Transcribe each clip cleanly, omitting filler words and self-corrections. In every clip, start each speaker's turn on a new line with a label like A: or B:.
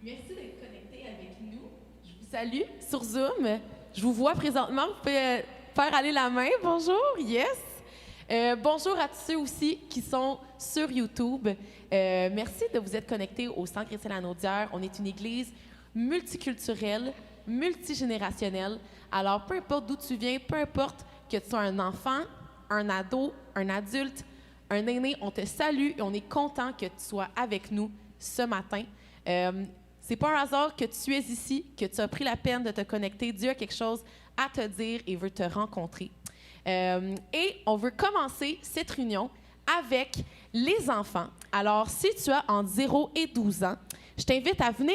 A: Merci d'être connecté avec nous. Je vous salue sur Zoom. Je vous vois présentement. Vous pouvez faire aller la main. Bonjour. Yes. Bonjour à tous ceux aussi qui sont sur YouTube. Merci de vous être connectés au Centre chrétien La Naudière. On est une église multiculturelle, multigénérationnelle. Alors, peu importe d'où tu viens, peu importe que tu sois un enfant, un ado, un adulte, un aîné, on te salue et on est content que tu sois avec nous ce matin. C'est pas un hasard que tu es ici, que tu as pris la peine de te connecter. Dieu a quelque chose à te dire et veut te rencontrer. Et on veut commencer cette réunion avec les enfants. Alors, si tu as entre 0 et 12 ans, je t'invite à venir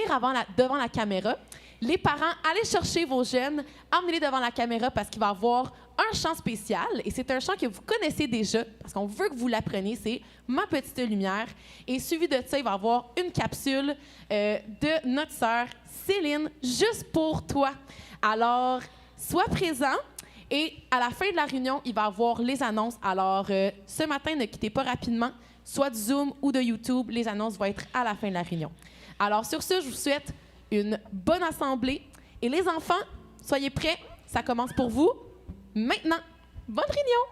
A: devant la caméra. Les parents, allez chercher vos jeunes, emmenez-les devant la caméra parce qu'il va y avoir un chant spécial. Et c'est un chant que vous connaissez déjà parce qu'on veut que vous l'appreniez. C'est « Ma petite lumière ». Et suivi de ça, il va y avoir une capsule de notre sœur Céline, juste pour toi. Alors, sois présent. Et à la fin de la réunion, il va y avoir les annonces. Alors, ce matin, ne quittez pas rapidement, soit de Zoom ou de YouTube. Les annonces vont être à la fin de la réunion. Alors, sur ce, je vous souhaite une bonne assemblée. Et les enfants, soyez prêts. Ça commence pour vous maintenant. Bonne réunion!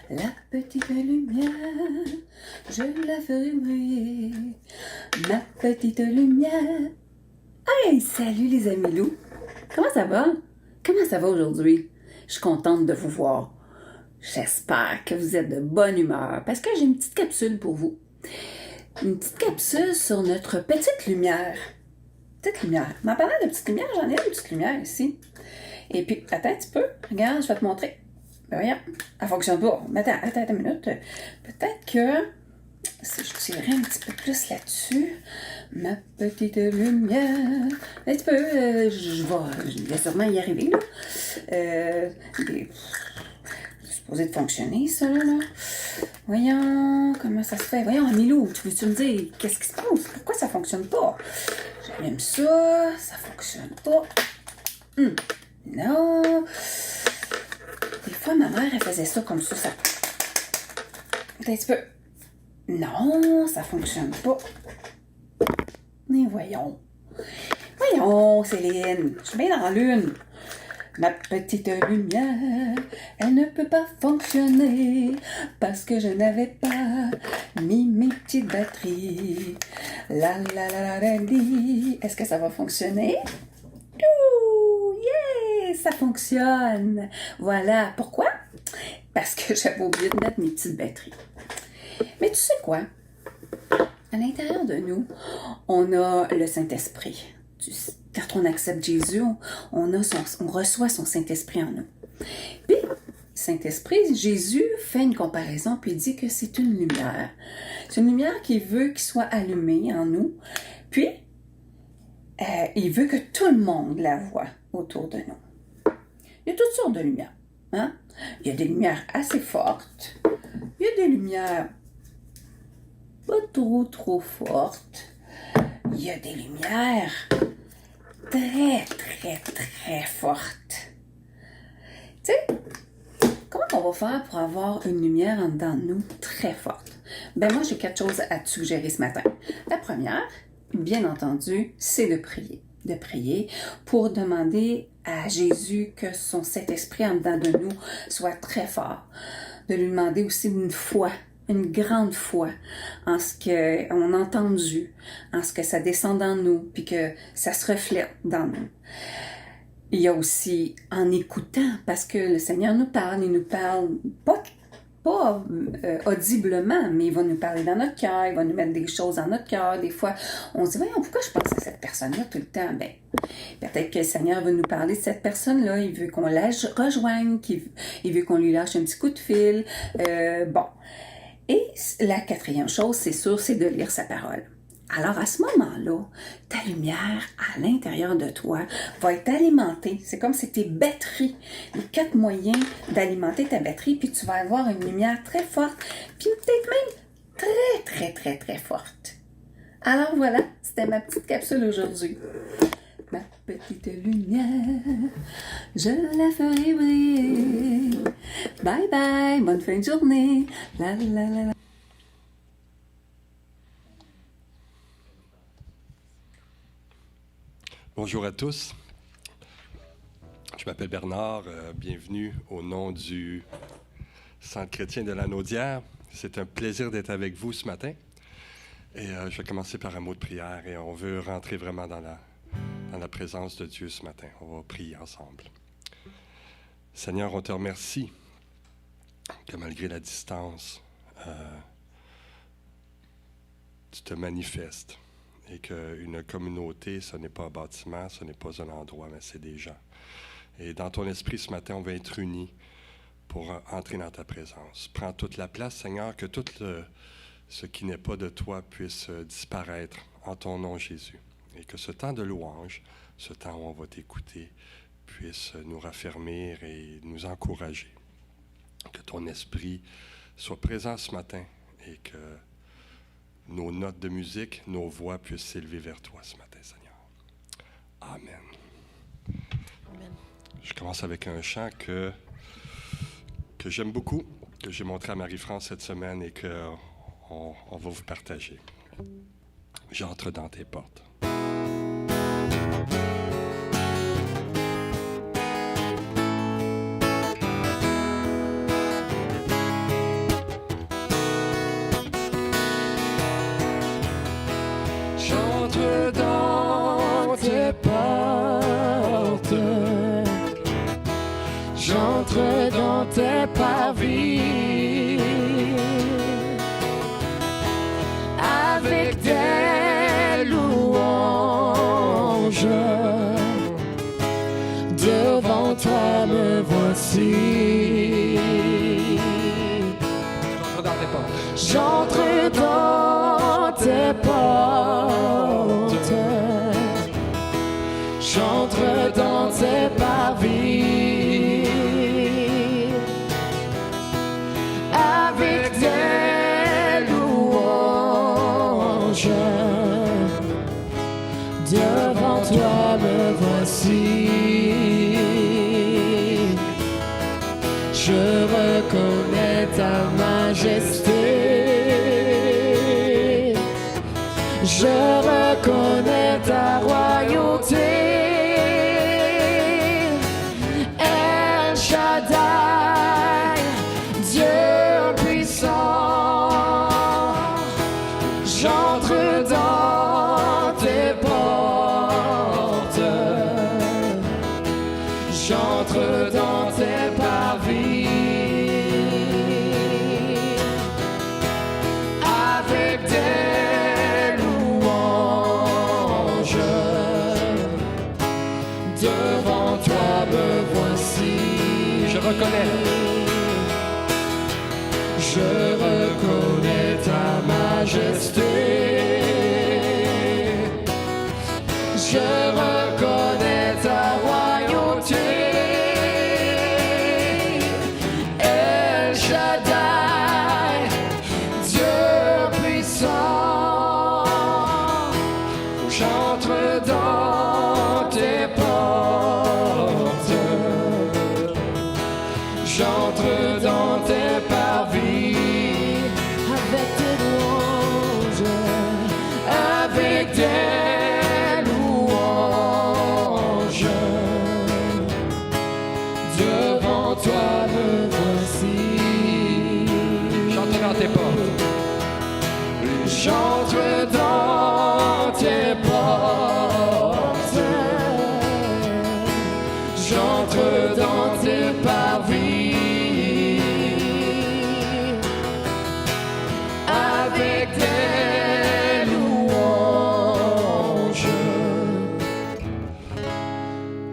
B: La petite lumière, je la ferai briller. Ma petite lumière. Hey, salut les amis loups! Comment ça va? Comment ça va aujourd'hui? Je suis contente de vous voir. J'espère que vous êtes de bonne humeur parce que j'ai une petite capsule pour vous. Une petite capsule sur notre petite lumière. Petite lumière. Mais en parlant de petite lumière, j'en ai une petite lumière ici. Et puis, attends un petit peu. Regarde, je vais te montrer. Ben voyons, elle fonctionne pas. Mais attends une minute. Peut-être que si je tirais un petit peu plus là-dessus, ma petite lumière, un petit peu, je vais sûrement y arriver, là. C'est supposé de fonctionner, ça, là. Voyons, comment ça se fait? Voyons, Amilou, tu veux-tu me dire, qu'est-ce qui se passe? Pourquoi ça fonctionne pas? J'allume ça fonctionne pas. Non. Des fois, ma mère, elle faisait ça comme ça. Attends un petit peu. Non, ça fonctionne pas. Mais voyons. Voyons, Céline. Je suis bien dans la lune. Ma petite lumière, elle ne peut pas fonctionner parce que je n'avais pas mis mes petites batteries. La la la la li. Est-ce que ça va fonctionner? Ouh, yeah, ça fonctionne. Voilà. Pourquoi? Parce que j'avais oublié de mettre mes petites batteries. Mais tu sais quoi? À l'intérieur de nous, on a le Saint-Esprit. Quand on accepte Jésus, on reçoit son Saint-Esprit en nous. Puis, Saint-Esprit, Jésus fait une comparaison puis il dit que c'est une lumière. C'est une lumière qu'il veut qu'il soit allumée en nous. Puis, il veut que tout le monde la voie autour de nous. Il y a toutes sortes de lumières. Hein? Il y a des lumières assez fortes. Il y a des lumières pas trop fortes. Il y a des lumières très fortes. Tu sais, comment on va faire pour avoir une lumière en dedans de nous très forte? Ben moi, j'ai 4 choses à te suggérer ce matin. La première, bien entendu, c'est de prier. De prier pour demander à Jésus que son Saint-Esprit en dedans de nous soit très fort. De lui demander aussi une grande foi en ce qu'on a entendu, en ce que ça descend dans nous, puis que ça se reflète dans nous. Il y a aussi en écoutant, parce que le Seigneur il nous parle pas audiblement, mais il va nous parler dans notre cœur, il va nous mettre des choses dans notre cœur. Des fois, on se dit, voyons, pourquoi je pense à cette personne-là tout le temps? Ben, peut-être que le Seigneur veut nous parler de cette personne-là, il veut qu'on la rejoigne, il veut qu'on lui lâche un petit coup de fil. Bon. Et la 4e chose, c'est sûr, c'est de lire sa parole. Alors, à ce moment-là, ta lumière à l'intérieur de toi va être alimentée. C'est comme si tes batteries, les 4 moyens d'alimenter ta batterie, puis tu vas avoir une lumière très forte, puis peut-être même très forte. Alors voilà, c'était ma petite capsule aujourd'hui. Ma petite lumière, je la ferai briller. Bye bye, bonne fin de journée. La la la la.
C: Bonjour à tous. Je m'appelle Bernard. Bienvenue au nom du Centre chrétien de la Naudière. C'est un plaisir d'être avec vous ce matin. Et je vais commencer par un mot de prière et on veut rentrer vraiment dans la présence de Dieu ce matin. On va prier ensemble. Seigneur, on te remercie que malgré la distance, tu te manifestes et qu'une communauté, ce n'est pas un bâtiment, ce n'est pas un endroit, mais c'est des gens. Et dans ton esprit ce matin, on va être unis pour entrer dans ta présence. Prends toute la place, Seigneur, que tout ce qui n'est pas de toi puisse disparaître en ton nom, Jésus. Et que ce temps de louange, ce temps où on va t'écouter, puisse nous raffermir et nous encourager. Que ton esprit soit présent ce matin et que nos notes de musique, nos voix puissent s'élever vers toi ce matin, Seigneur. Amen.
A: Amen.
C: Je commence avec un chant que j'aime beaucoup, que j'ai montré à Marie-France cette semaine et qu'on va vous partager. J'entre dans tes portes. J'entre dans
A: tes portes, j'entre dans tes parvis avec des louanges. Devant toi me voici. J'entre dans tes portes, j'entre dans tes parvis avec des louanges. Devant toi me voici. Je reconnais ta majesté. Je reconnais ta royauté. El Shaddai, Dieu puissant. J'entre dans tes portes, j'entre dans tes parvis avec des louanges. Devant toi me voici. Je reconnais ta majesté. Je reconnais ta royauté. El Shaddai, Dieu puissant. J'entre dans tes portes, j'entre dans tes parvis avec des louanges, avec des louanges. Devant toi me voici. J'entre dans tes portes, j'entre dans tes portes, j'entre dans tes parvis avec des louanges.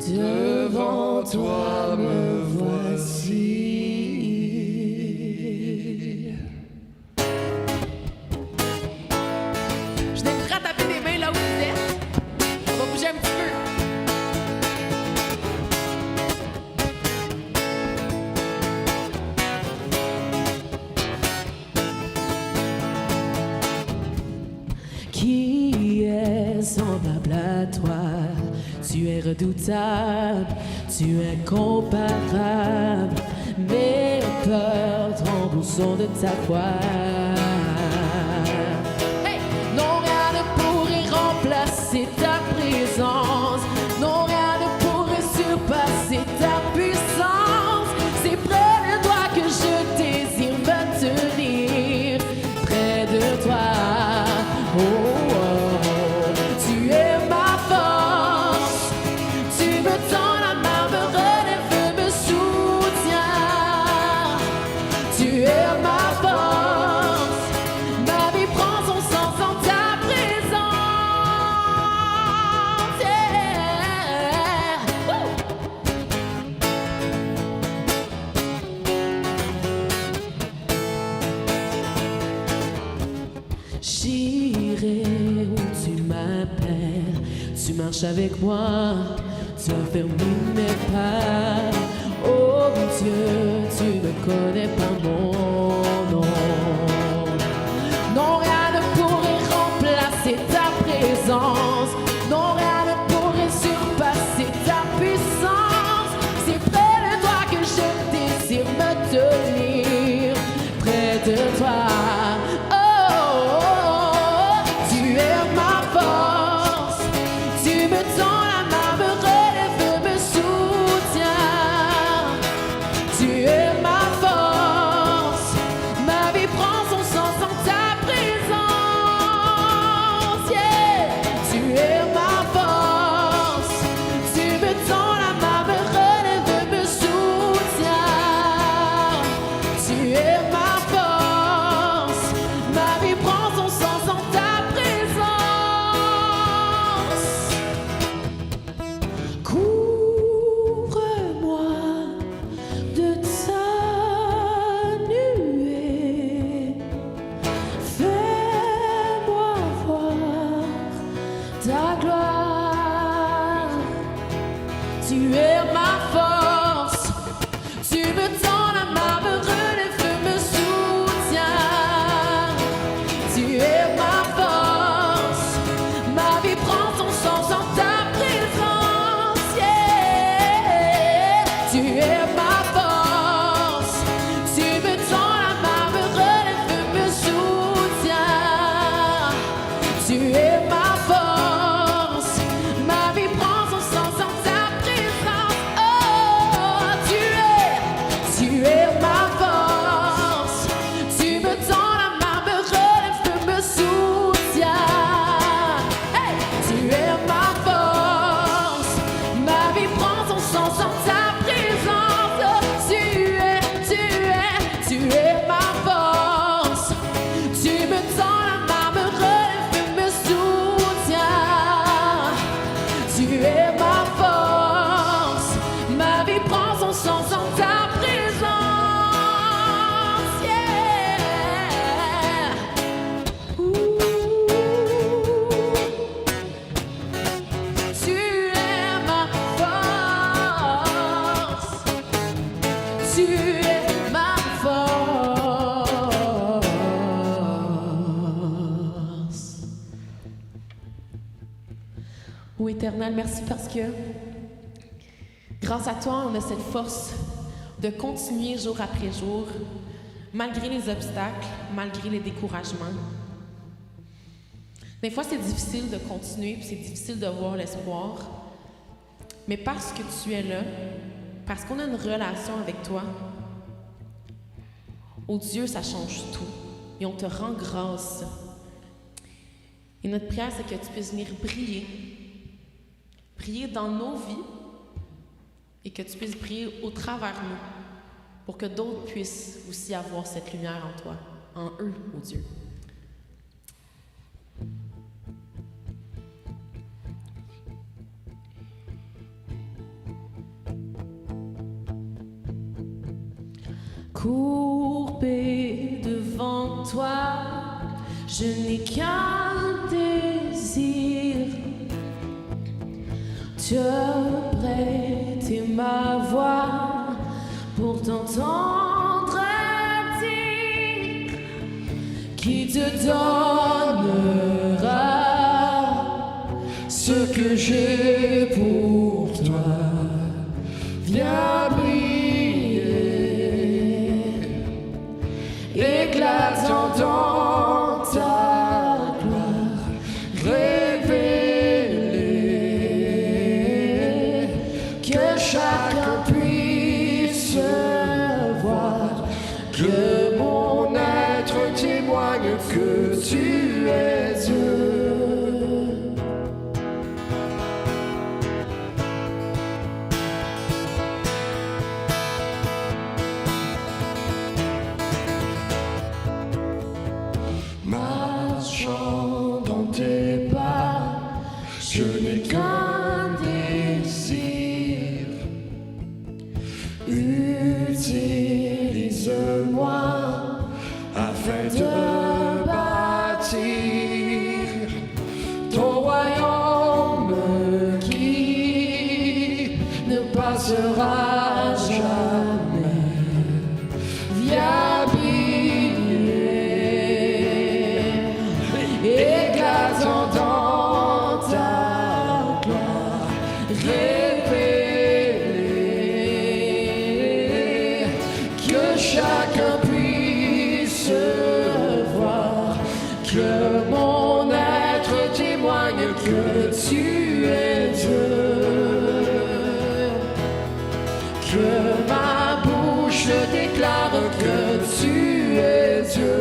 A: Devant toi me voici. Je t'invite à taper des mains là où vous êtes. On va bouger un petit peu. Qui est semblable à toi? Tu es redoutable, tu es incomparable. Mes peurs tremblent au son de ta voix. Hey! Non, rien ne pourrait remplacer ta présence. Non, rien ne pourrait surpasser ta puissance. C'est près de toi que je désire me tenir. Près de toi. Oh, oh, oh. Tu es ma force. Tu me tends la main, me relève, me soutient. Tu es ma force. Ma vie prend son sens en ta présence. Yeah. Woo. J'irai où tu m'appelles, tu marches avec moi, tu as fermé mes pas. Oh Dieu, tu me connais par mon nom. Non, rien ne pourrait remplacer ta présence. Non, rien ne pourrait surpasser ta puissance. C'est près de toi que je désire me tenir. Près de toi. Ma vie Ô Éternel, merci parce que grâce à toi, on a cette force de continuer jour après jour, malgré les obstacles, malgré les découragements. Des fois, c'est difficile de continuer, puis c'est difficile de voir l'espoir. Mais parce que tu es là, parce qu'on a une relation avec toi, oh Dieu, ça change tout. Et on te rend grâce. Et notre prière, c'est que tu puisses venir briller. Briller dans nos vies et que tu puisses briller au travers nous pour que d'autres puissent aussi avoir cette lumière en toi, en eux, oh Dieu. Courbé devant toi, je n'ai qu'un désir, te prêter ma voix pour t'entendre dire qui te donnera ce que j'ai pour toi. Viens éclatant dans ta gloire, révéler que chacun puisse voir, que mon être témoigne que tu es Dieu. Marchant dans tes pas, je n'ai qu'un désir. Utilise-moi afin de bâtir ton royaume qui ne passera jamais. Viens éclatant dans ta gloire, révéler que chacun puisse voir, que mon être témoigne que tu es Dieu, que ma bouche déclare que tu es Dieu.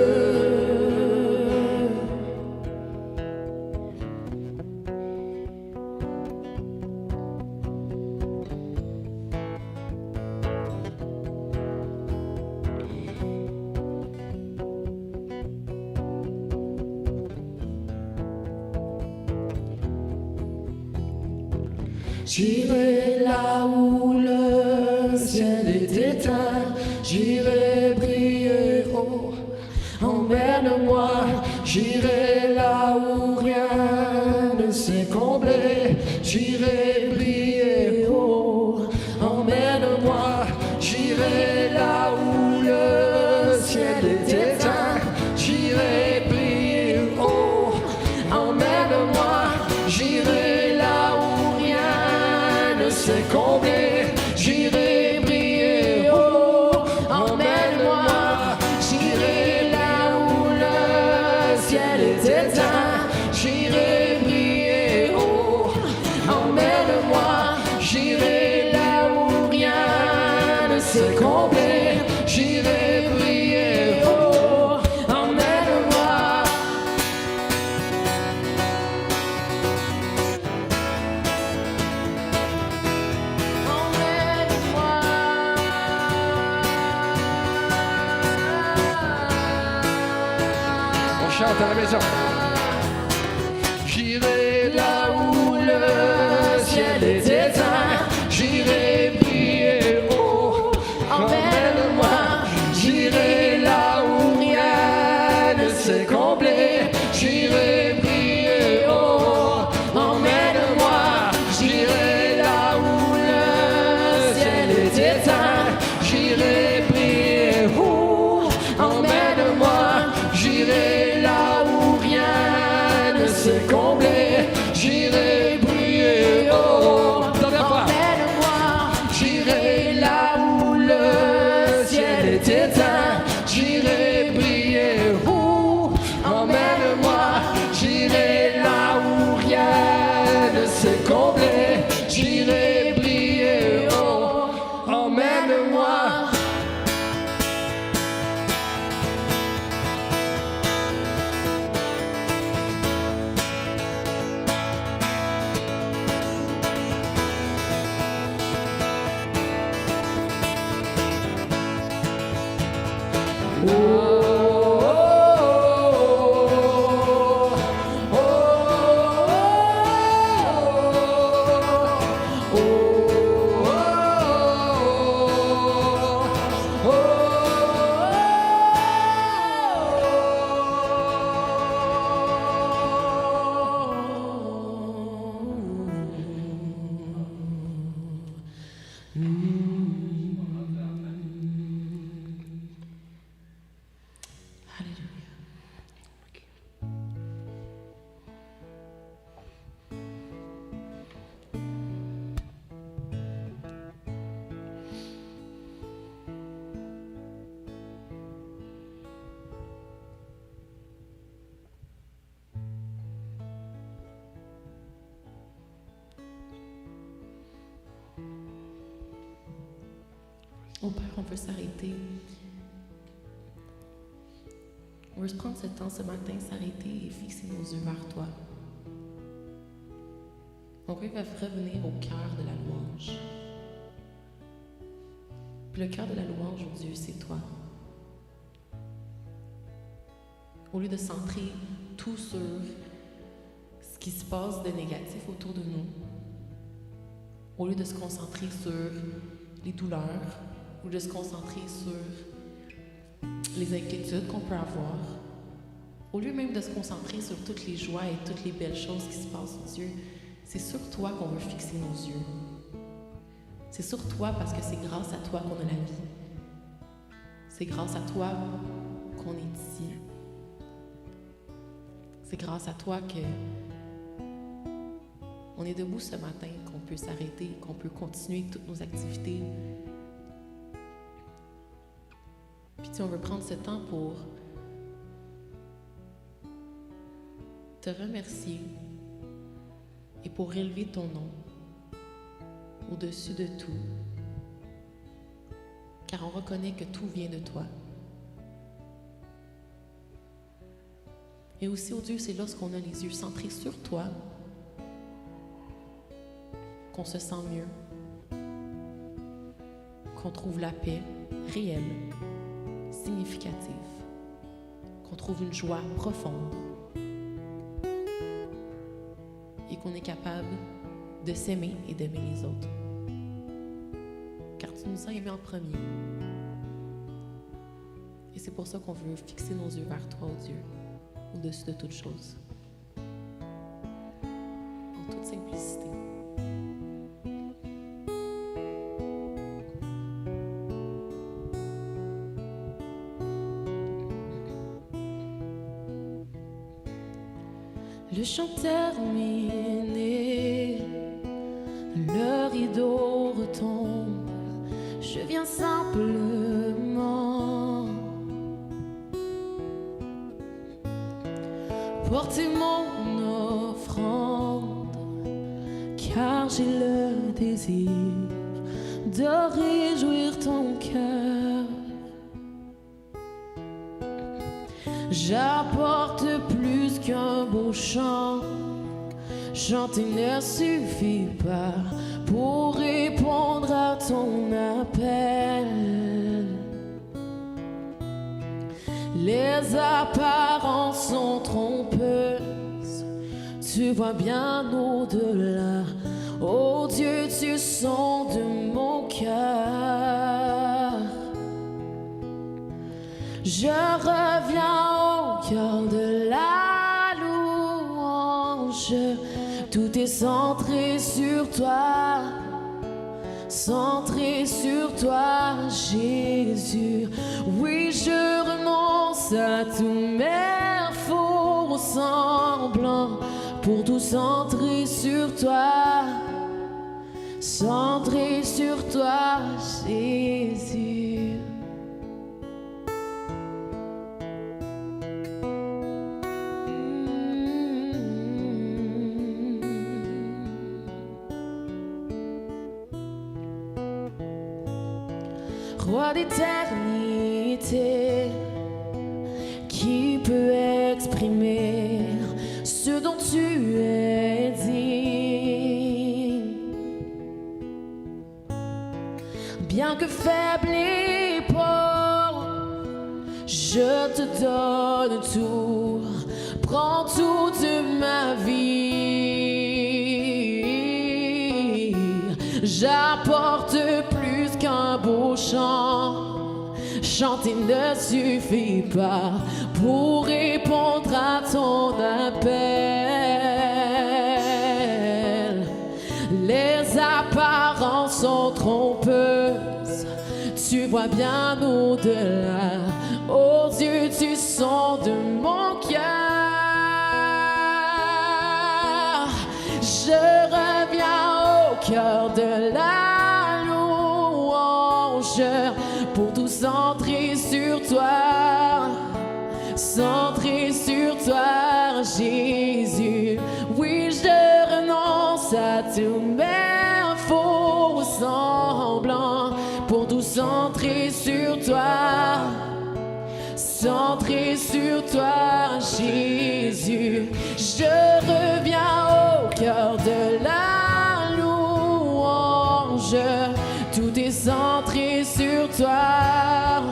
A: J'irai là où le ciel est éteint, j'irai briller haut, emmène-moi, j'irai là où rien ne s'est comblé, j'irai briller haut, emmène-moi, j'irai là où le ciel est éteint, j'irai briller haut, emmène-moi, j'irai là où c'est comblé, j'irai briller haut, emmène-moi, j'irai là où le ciel est éteint, j'irai briller haut, emmène-moi, j'irai là où rien ne s'est comblé, j'irai briller haut, emmène-moi. Chante à la maison. J'irai là où le ciel est éteint, j'irai briller haut, emmène-moi, j'irai là où rien ne s'est comblé, j'irai briller haut, emmène-moi, j'irai là où le ciel est éteint, j'irai briller haut, emmène-moi, j'irai là où rien ne s'est comblé. Oh Père, on veut s'arrêter. On veut se prendre ce temps ce matin, s'arrêter et fixer nos yeux vers toi. On veut revenir au cœur de la louange. Puis le cœur de la louange, oh Dieu, c'est toi. Au lieu de centrer tout sur ce qui se passe de négatif autour de nous, au lieu de se concentrer sur les douleurs, au lieu de se concentrer sur les inquiétudes qu'on peut avoir, au lieu même de se concentrer sur toutes les joies et toutes les belles choses qui se passent, oh Dieu, c'est sur toi qu'on veut fixer nos yeux. C'est sur toi parce que c'est grâce à toi qu'on a la vie. C'est grâce à toi qu'on est ici. C'est grâce à toi que on est debout ce matin, qu'on peut s'arrêter, qu'on peut continuer toutes nos activités. Puis on veut prendre ce temps pour te remercier et pour élever ton nom au-dessus de tout, car on reconnaît que tout vient de toi. Et aussi, oh Dieu, c'est lorsqu'on a les yeux centrés sur toi qu'on se sent mieux, qu'on trouve la paix réelle, significative, qu'on trouve une joie profonde et qu'on est capable de s'aimer et d'aimer les autres. Car tu nous as aimés en premier. Et c'est pour ça qu'on veut fixer nos yeux vers toi, oh Dieu, au-dessus de toutes choses. En toute simplicité. Le chant terminé, le rideau retombe, je viens simplement porter mon offrande, car j'ai le désir de réjouir ton cœur. J'apporte plus qu'un beau chant, chanter ne suffit pas pour répondre à ton appel. Les apparences sont trompeuses, tu vois bien au-delà. Oh Dieu, tu sondes mon cœur. Je reviens au cœur de la louange. Tout est centré sur toi, centré sur toi, Jésus. Oui, je renonce à tous mes faux semblants pour tout centrer sur toi, centré sur toi, Jésus. Roi d'éternité, qui peut exprimer ce dont tu es digne? Bien que faible et pauvre, je te donne tout, prends toute ma vie. J'apporte plus qu'un beau chant, chanter ne suffit pas pour répondre à ton appel. Les apparences sont trompeuses, tu vois bien au-delà. Oh Dieu, tu sondes mon cœur. Je reviens au cœur de la louange pour tout centrer sur toi, centrer sur toi, Jésus. Oui, je renonce à tous mes faux semblants pour tout centrer sur toi, centré sur toi, Jésus. Je reviens au cœur de la louange, tout est centré sur toi,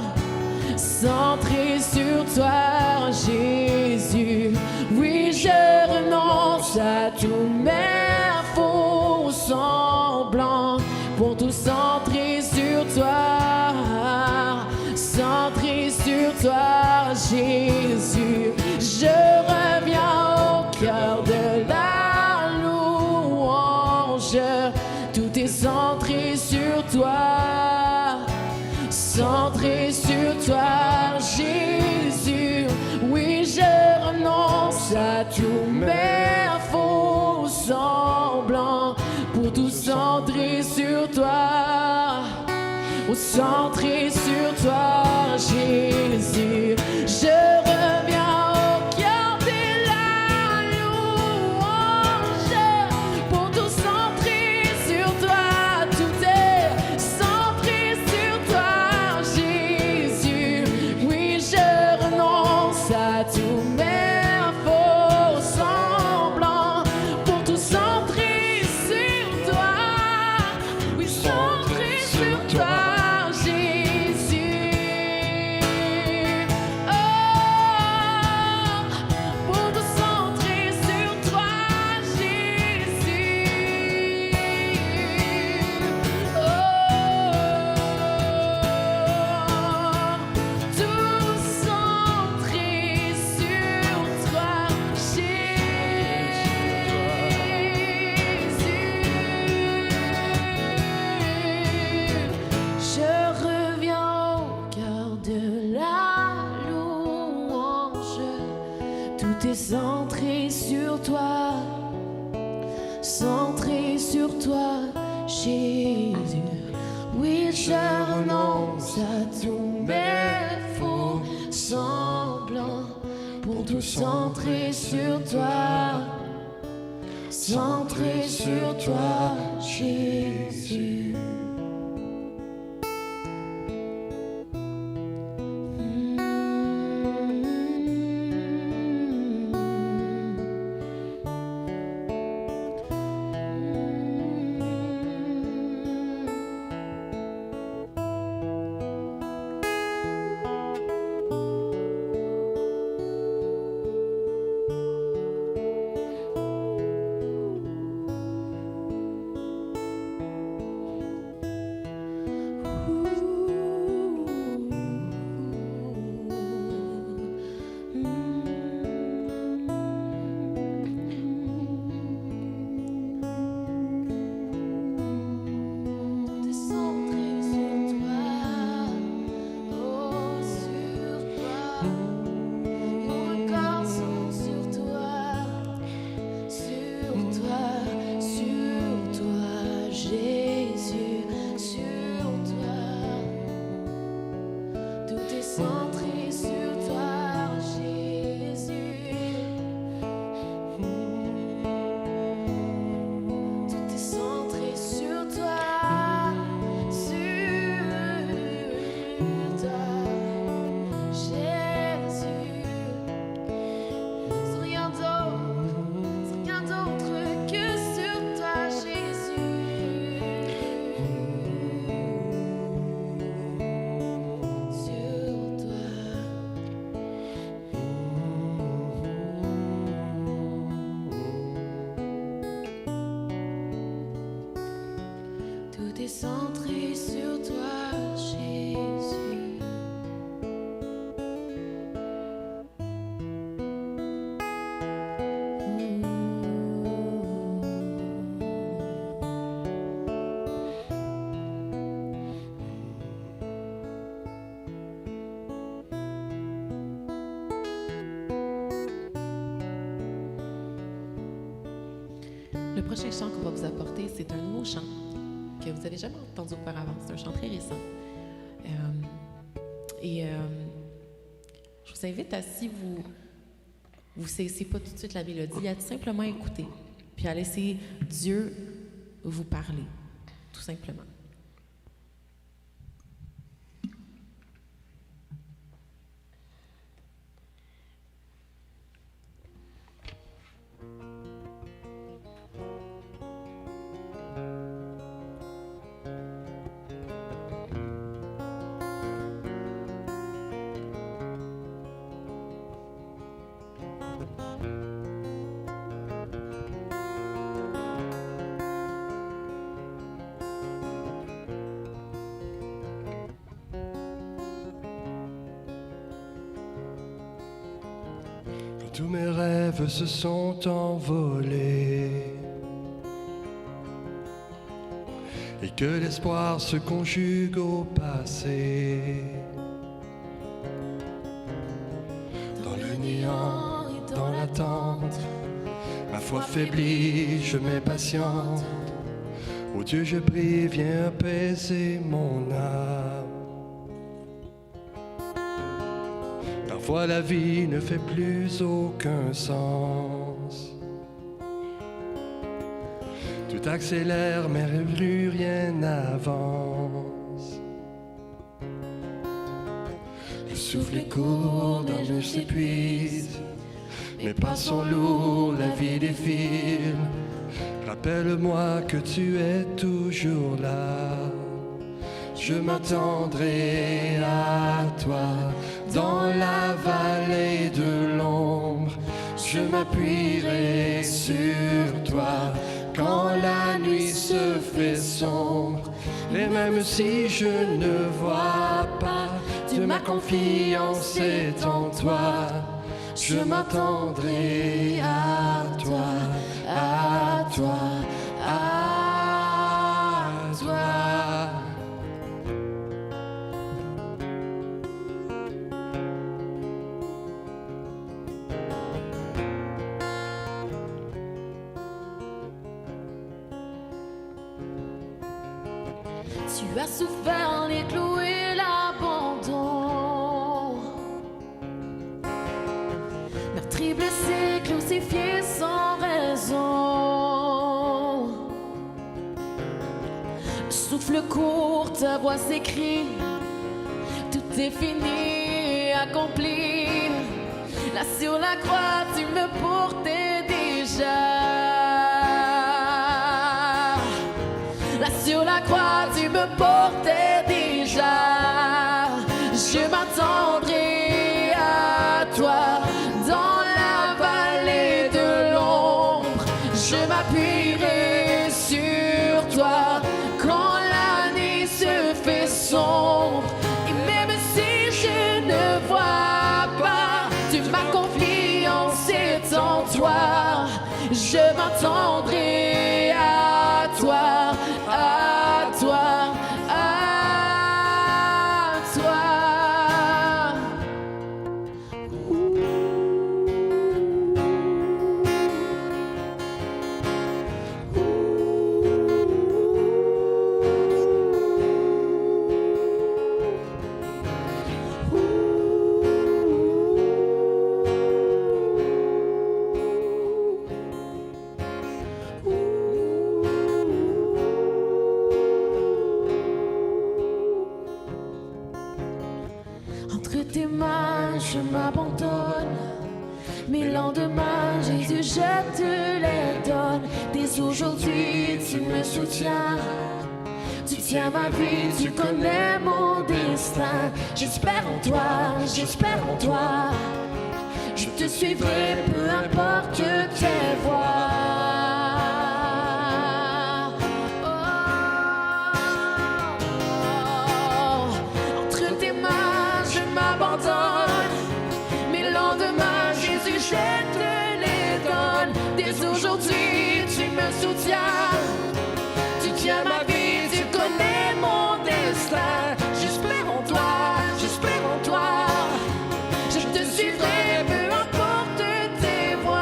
A: centré sur toi, Jésus. Oui, je renonce à tous mes faux semblants pour tout centrer sur toi, centré sur toi, Jésus. Je reviens au cœur de la louange, tout est centré sur toi, centré sur toi, Jésus. Oui, je renonce à tous mes faux semblants pour tout centrer sur toi, centré sur toi, Jésus. Je reviens au cœur de la louange pour tout centrer sur toi, tout est centré sur toi, Jésus. Oui, je renonce à tous mes faux semblants pour tout centrer sur toi, oui, centré sur toi. Centré sur toi, centré sur toi, Jésus. Oui, je renonce à tous mes faux semblants pour tout centrer sur toi, centré sur toi, Jésus. Centré sur toi, Jésus. Le prochain chant qu'on va vous apporter, c'est un nouveau chant que vous n'avez jamais entendu auparavant. C'est un chant très récent. Je vous invite à, si vous ne saisissez pas tout de suite la mélodie, à tout simplement écouter, puis à laisser Dieu vous parler, tout simplement.
C: Tous mes rêves se sont envolés et que l'espoir se conjugue au passé. Dans le néant et dans l'attente, ma foi faiblit, je m'impatiente. Ô Dieu, je prie, viens apaiser mon âme. Parfois la vie ne fait plus aucun sens. Tout accélère, mais plus rien n'avance. Le souffle est court, la nuit s'épuise. Mes pas sont lourds, la vie défile. Rappelle-moi que tu es toujours là. Je m'attendrai à toi dans la vallée de l'ombre. Je m'appuierai sur toi quand la nuit se fait sombre. Et même si je ne vois pas, Dieu, ma confiance est en toi. Je m'attendrai à toi, à toi, à toi.
A: Tu as souffert les clous et l'abandon, meurtri, blessé, crucifié sans raison. Le souffle court, ta voix s'écrie, tout est fini, accompli. Là sur la croix, tu me portais déjà. Là sur la croix, tu me portais déjà. Je m'attendrai à toi dans la vallée de l'ombre. Je m'appuierai sur toi quand la nuit se fait sombre. Et même si je ne vois pas, ma confiance est en toi. Je m'attendrai à toi, à toi, à toi. Entre tes mains, je m'abandonne. Mes lendemains, Jésus, je te les donne. Dès aujourd'hui, tu me soutiens. Tu tiens ma vie, tu connais mon destin. J'espère en toi, j'espère en toi. Je te suivrai, peu importe tes voies. Aujourd'hui, tu me soutiens. Tu tiens ma vie, tu connais mon destin. J'espère en toi, j'espère en toi. Je te suivrai, peu importe tes voies.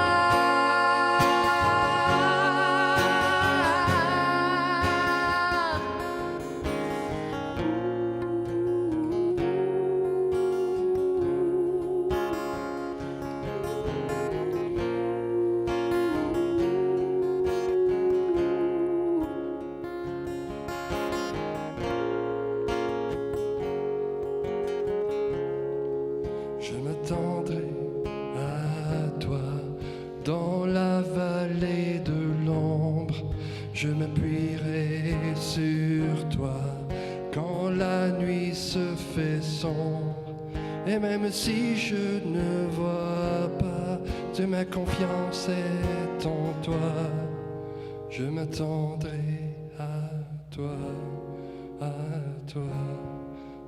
C: Je m'attendrai à toi dans la vallée de l'ombre. Je m'appuierai sur toi quand la nuit se fait sombre. Et même si je ne vois pas, de ma confiance est en toi. Je m'attendrai à toi, à toi,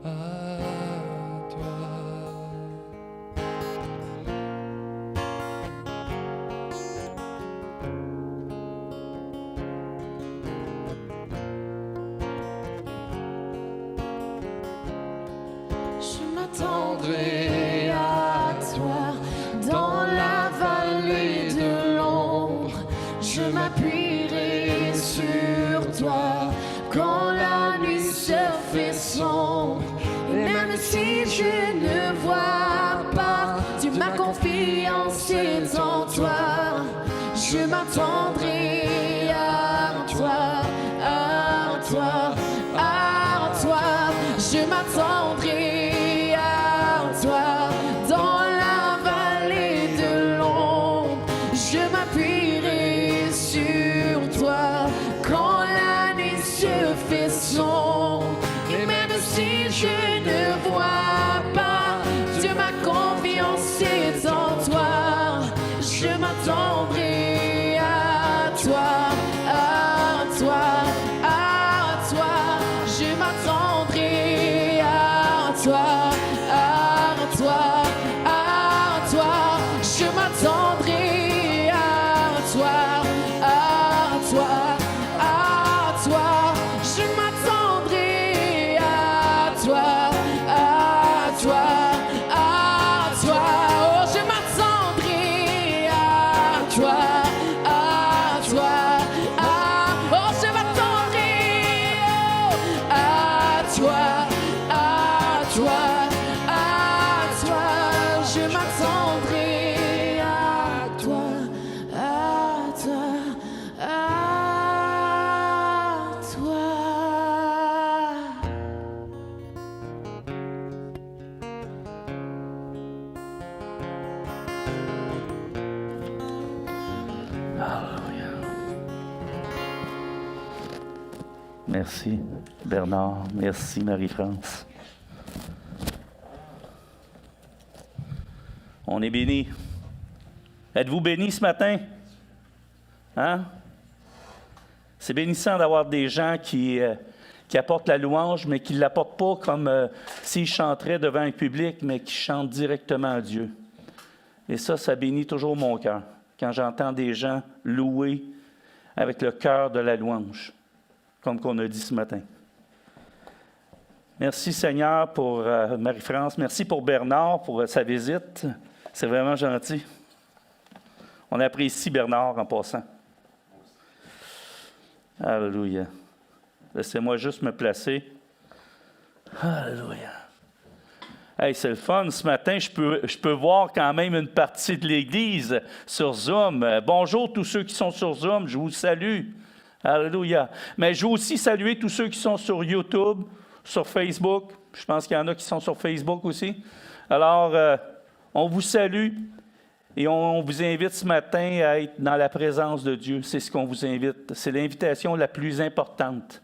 C: à toi.
A: je m'appuierai sur toi. Quand la nuit se fait sombre, et même si je ne vois pas, tu ma confiance est en toi. Je m'attendrai à toi, à toi, à toi. Je m'attendrai à toi dans la vallée de l'ombre. Je m'appuierai sur toi quand la nuit se fait sombre. Et même si je ne vois pas, Dieu, ma confiance est en toi. Je m'attendrai à toi, à toi, à toi. Je m'attendrai à toi, à toi, à toi. Je m'attendrai à toi, à toi, à toi. Je m'attendrai à toi, à toi, à toi. Oh, je m'attendrai à toi, à toi, à... Oh, je m'attendrai à toi, à toi, à toi. Je m'attendrai à toi, à toi, à toi.
D: Merci Bernard, merci Marie-France. On est bénis. Êtes-vous bénis ce matin? Hein? C'est bénissant d'avoir des gens qui apportent la louange, mais qui ne l'apportent pas comme s'ils chanteraient devant un public, mais qui chantent directement à Dieu. Et ça bénit toujours mon cœur, quand j'entends des gens louer avec le cœur de la louange, comme qu'on a dit ce matin. Merci Seigneur pour Marie-France, merci pour Bernard, pour sa visite. C'est vraiment gentil. On apprécie Bernard en passant. Alléluia. Laissez-moi juste me placer. Alléluia. Hey, c'est le fun. Ce matin, je peux voir quand même une partie de l'Église sur Zoom. Bonjour tous ceux qui sont sur Zoom. Je vous salue. Alléluia. Mais je veux aussi saluer tous ceux qui sont sur YouTube, sur Facebook. Je pense qu'il y en a qui sont sur Facebook aussi. Alors, on vous salue et on vous invite ce matin à être dans la présence de Dieu. C'est ce qu'on vous invite. C'est l'invitation la plus importante.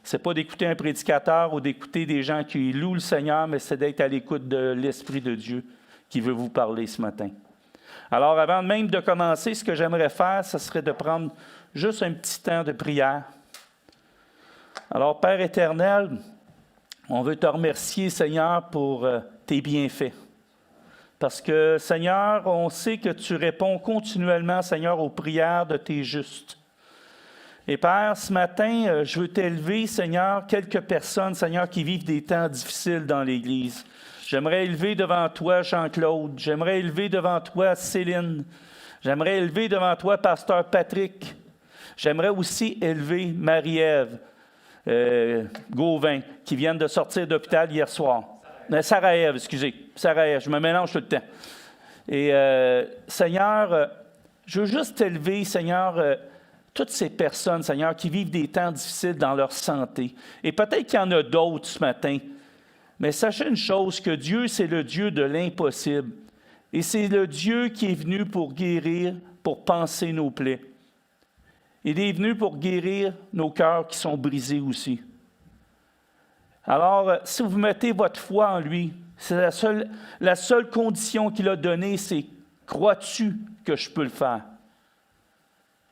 D: Ce n'est pas d'écouter un prédicateur ou d'écouter des gens qui louent le Seigneur, mais c'est d'être à l'écoute de l'Esprit de Dieu qui veut vous parler ce matin. Alors, avant même de commencer, ce que j'aimerais faire, ce serait de prendre juste un petit temps de prière. Alors, Père éternel, on veut te remercier, Seigneur, pour tes bienfaits. Parce que, Seigneur, on sait que tu réponds continuellement, Seigneur, aux prières de tes justes. Et Père, ce matin, je veux t'élever, Seigneur, quelques personnes, Seigneur, qui vivent des temps difficiles dans l'Église. J'aimerais élever devant toi Jean-Claude. J'aimerais élever devant toi Céline. J'aimerais élever devant toi Pasteur Patrick. J'aimerais aussi élever Marie-Ève Gauvin, qui vient de sortir d'hôpital hier soir. Sarah-Ève, excusez. Sarah-Ève, je me mélange tout le temps. Et Seigneur, je veux juste t'élever, Seigneur, toutes ces personnes, Seigneur, qui vivent des temps difficiles dans leur santé. Et peut-être qu'il y en a d'autres ce matin. Mais sachez une chose, que Dieu, c'est le Dieu de l'impossible. Et c'est le Dieu qui est venu pour guérir, pour panser nos plaies. Il est venu pour guérir nos cœurs qui sont brisés aussi. Alors, si vous mettez votre foi en lui, c'est la seule condition qu'il a donnée, c'est « Crois-tu que je peux le faire? »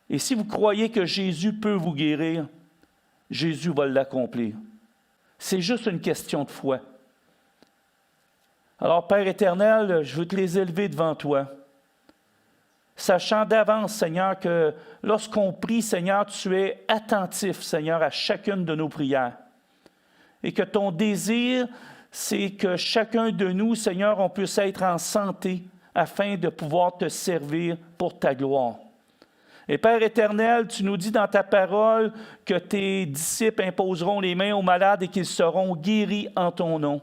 D: Et si vous croyez que Jésus peut vous guérir, Jésus va l'accomplir. C'est juste une question de foi. Alors, Père éternel, je veux te les élever devant toi, sachant d'avance, Seigneur, que lorsqu'on prie, Seigneur, tu es attentif, Seigneur, à chacune de nos prières. Et que ton désir, c'est que chacun de nous, Seigneur, on puisse être en santé afin de pouvoir te servir pour ta gloire. Et Père éternel, tu nous dis dans ta parole que tes disciples imposeront les mains aux malades et qu'ils seront guéris en ton nom.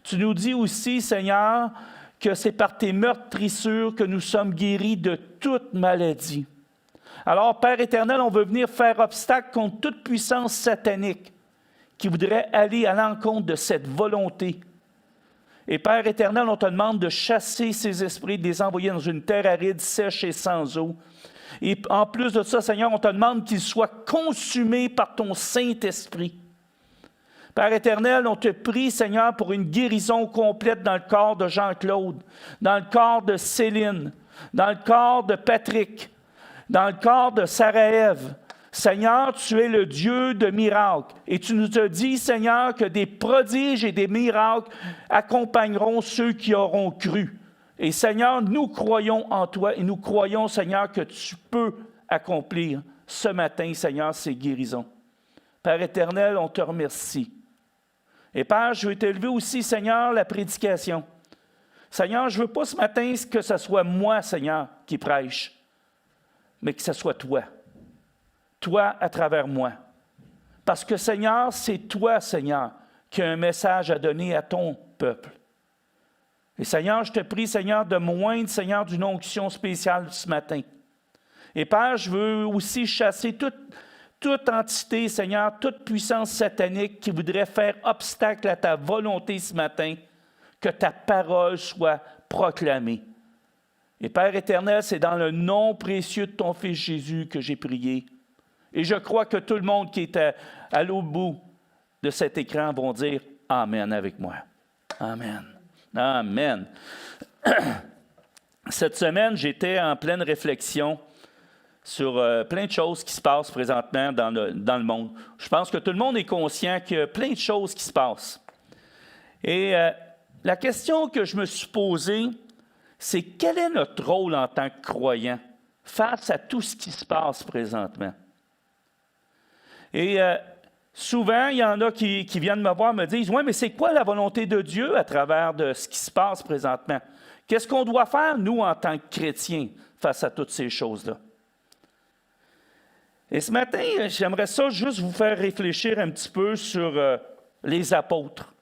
D: Tu nous dis aussi, Seigneur, que c'est par tes meurtrissures que nous sommes guéris de toute maladie. Alors, Père éternel, on veut venir faire obstacle contre toute puissance satanique qui voudrait aller à l'encontre de cette volonté. Et Père éternel, on te demande de chasser ces esprits, de les envoyer dans une terre aride, sèche et sans eau. Et en plus de ça, Seigneur, on te demande qu'ils soient consumés par ton Saint-Esprit. Père éternel, on te prie, Seigneur, pour une guérison complète dans le corps de Jean-Claude, dans le corps de Céline, dans le corps de Patrick, dans le corps de Sarah-Ève. Seigneur, tu es le Dieu de miracles. Et tu nous as dit, Seigneur, que des prodiges et des miracles accompagneront ceux qui auront cru. Et Seigneur, nous croyons en toi et nous croyons, Seigneur, que tu peux accomplir ce matin, Seigneur, ces guérisons. Père éternel, on te remercie. Et Père, je veux t'élever aussi, Seigneur, la prédication. Seigneur, je ne veux pas ce matin que ce soit moi, Seigneur, qui prêche, mais que ce soit toi. Toi à travers moi. Parce que, Seigneur, c'est toi, Seigneur, qui as un message à donner à ton peuple. Et Seigneur, je te prie, Seigneur, de m'oindre, Seigneur, d'une onction spéciale ce matin. Et Père, je veux aussi chasser toute entité, Seigneur, toute puissance satanique qui voudrait faire obstacle à ta volonté ce matin, que ta parole soit proclamée. Et Père éternel, c'est dans le nom précieux de ton Fils Jésus que j'ai prié. Et je crois que tout le monde qui est à l'autre bout de cet écran vont dire « Amen » avec moi. Amen. Amen. Cette semaine, j'étais en pleine réflexion sur plein de choses qui se passent présentement dans le monde. Je pense que tout le monde est conscient qu'il y a plein de choses qui se passent. Et la question que je me suis posée, c'est quel est notre rôle en tant que croyant face à tout ce qui se passe présentement? Et souvent, il y en a qui viennent me voir et me disent « Oui, mais c'est quoi la volonté de Dieu à travers de ce qui se passe présentement? Qu'est-ce qu'on doit faire, nous, en tant que chrétiens, face à toutes ces choses-là? » Et ce matin, j'aimerais ça juste vous faire réfléchir un petit peu sur les apôtres.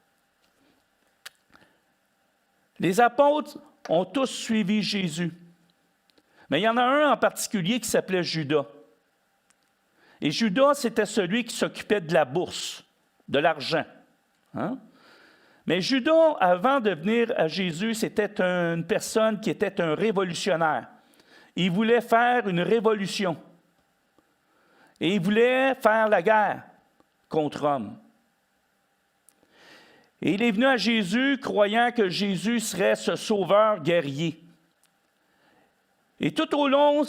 D: Les apôtres ont tous suivi Jésus. Mais il y en a un en particulier qui s'appelait Judas. Et Judas, c'était celui qui s'occupait de la bourse, de l'argent. Hein? Mais Judas, avant de venir à Jésus, c'était une personne qui était un révolutionnaire. Il voulait faire une révolution. Et il voulait faire la guerre contre Rome. Et il est venu à Jésus croyant que Jésus serait ce sauveur guerrier. Et tout au long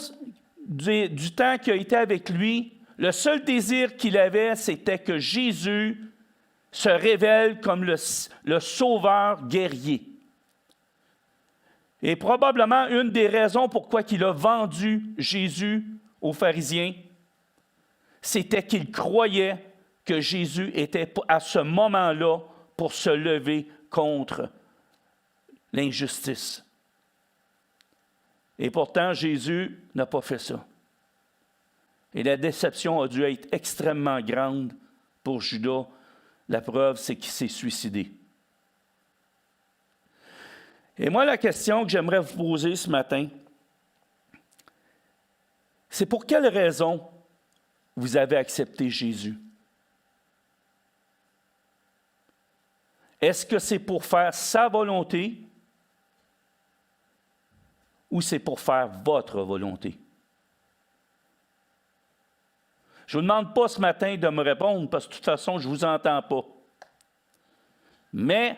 D: du temps qu'il a été avec lui, le seul désir qu'il avait, c'était que Jésus se révèle comme le sauveur guerrier. Et probablement une des raisons pourquoi il a vendu Jésus aux pharisiens, c'était qu'il croyait que Jésus était à ce moment-là pour se lever contre l'injustice. Et pourtant, Jésus n'a pas fait ça. Et la déception a dû être extrêmement grande pour Judas. La preuve, c'est qu'il s'est suicidé. Et moi, la question que j'aimerais vous poser ce matin, c'est pour quelle raison vous avez accepté Jésus? Est-ce que c'est pour faire sa volonté ou c'est pour faire votre volonté? Je ne vous demande pas ce matin de me répondre parce que de toute façon, je ne vous entends pas. Mais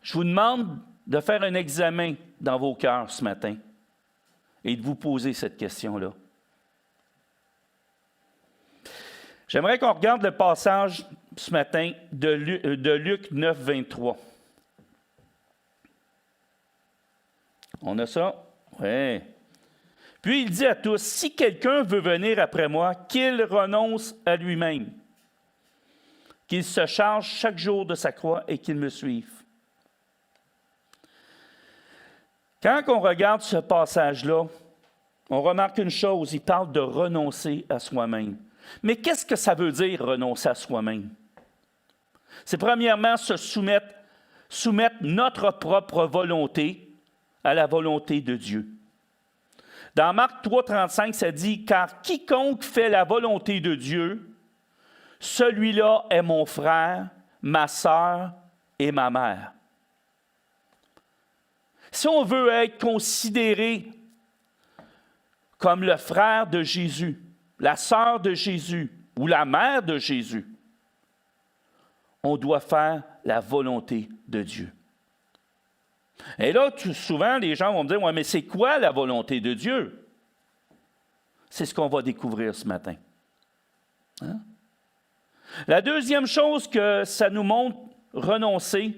D: je vous demande de faire un examen dans vos cœurs ce matin et de vous poser cette question-là. J'aimerais qu'on regarde le passage ce matin de Luc 9, 23. On a ça? Oui. Puis il dit à tous, « Si quelqu'un veut venir après moi, qu'il renonce à lui-même, qu'il se charge chaque jour de sa croix et qu'il me suive. » Quand on regarde ce passage-là, on remarque une chose, il parle de renoncer à soi-même. Mais qu'est-ce que ça veut dire, renoncer à soi-même? C'est premièrement se soumettre notre propre volonté à la volonté de Dieu. Dans Marc 3,35, ça dit « Car quiconque fait la volonté de Dieu, celui-là est mon frère, ma sœur et ma mère. » Si on veut être considéré comme le frère de Jésus, la sœur de Jésus ou la mère de Jésus, on doit faire la volonté de Dieu. Et là, souvent, les gens vont me dire, « Ouais, mais c'est quoi la volonté de Dieu? » C'est ce qu'on va découvrir ce matin. Hein? La deuxième chose que ça nous montre, renoncer,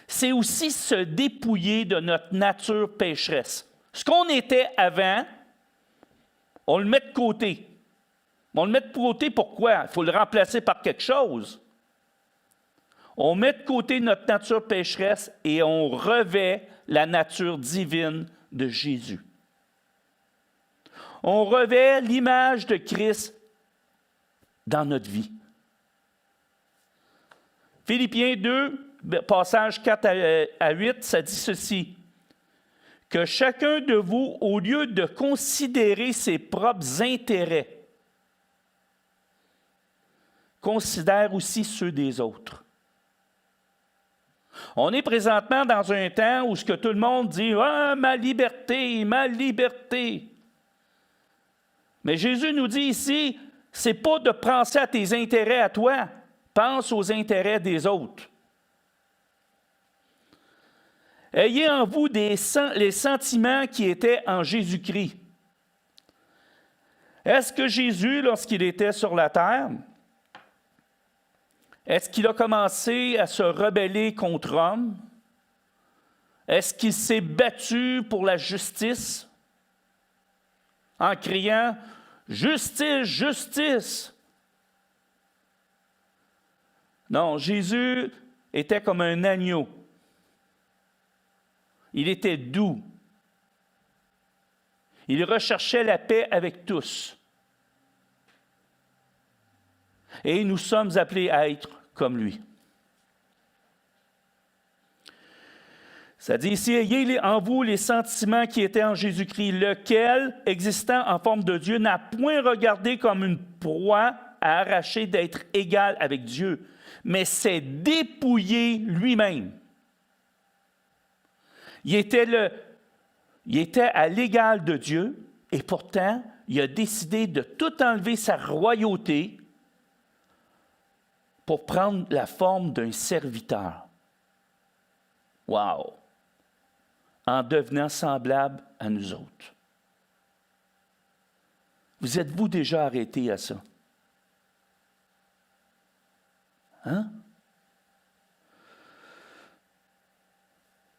D: c'est aussi se dépouiller de notre nature pécheresse. Ce qu'on était avant, on le met de côté. On le met de côté pourquoi? Il faut le remplacer par quelque chose. On met de côté notre nature pécheresse et on revêt la nature divine de Jésus. On revêt l'image de Christ dans notre vie. Philippiens 2, passage 4 à 8, ça dit ceci. « Que chacun de vous, au lieu de considérer ses propres intérêts, considère aussi ceux des autres. » On est présentement dans un temps où ce que tout le monde dit « Ah, ma liberté, ma liberté ». Mais Jésus nous dit ici, c'est pas de penser à tes intérêts à toi, pense aux intérêts des autres. Ayez en vous les sentiments qui étaient en Jésus-Christ. Est-ce que Jésus, lorsqu'il était sur la terre, est-ce qu'il a commencé à se rebeller contre Rome? Est-ce qu'il s'est battu pour la justice en criant « Justice, justice » ? Non, Jésus était comme un agneau. Il était doux. Il recherchait la paix avec tous. Et nous sommes appelés à être comme lui. Ça dit ici, ayez en vous les sentiments qui étaient en Jésus-Christ, lequel, existant en forme de Dieu, n'a point regardé comme une proie à arracher d'être égal avec Dieu, mais s'est dépouillé lui-même. Il était à l'égal de Dieu et pourtant, il a décidé de tout enlever sa royauté pour prendre la forme d'un serviteur. Wow! En devenant semblable à nous autres. Vous êtes-vous déjà arrêté à ça? Hein?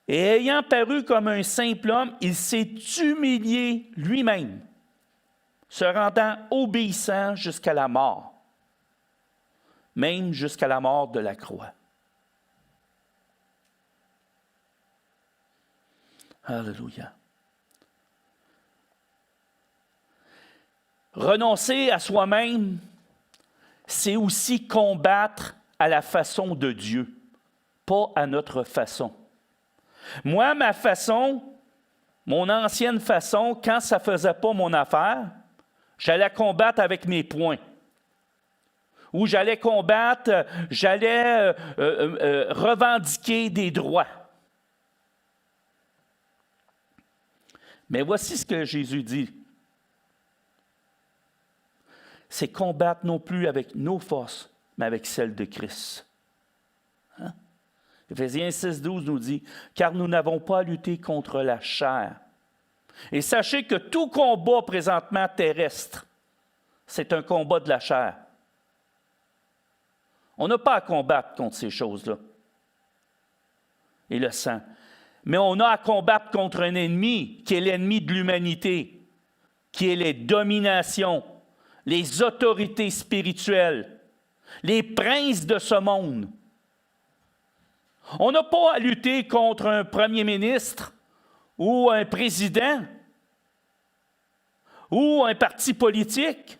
D: Et ayant paru comme un simple homme, il s'est humilié lui-même, se rendant obéissant jusqu'à la mort, même jusqu'à la mort de la croix. Alléluia. Renoncer à soi-même, c'est aussi combattre à la façon de Dieu, pas à notre façon. Moi, ma façon, mon ancienne façon, quand ça ne faisait pas mon affaire, j'allais combattre avec mes poings. Ou j'allais combattre, j'allais revendiquer des droits. Mais voici ce que Jésus dit. C'est combattre non plus avec nos forces, mais avec celles de Christ. Hein? Éphésiens 6,12 nous dit « Car nous n'avons pas à lutter contre la chair. Et sachez que tout combat présentement terrestre, c'est un combat de la chair. On n'a pas à combattre contre ces choses-là. Et le sang. Mais on a à combattre contre un ennemi qui est l'ennemi de l'humanité, qui est les dominations, les autorités spirituelles, les princes de ce monde. On n'a pas à lutter contre un premier ministre ou un président. ou un parti politique.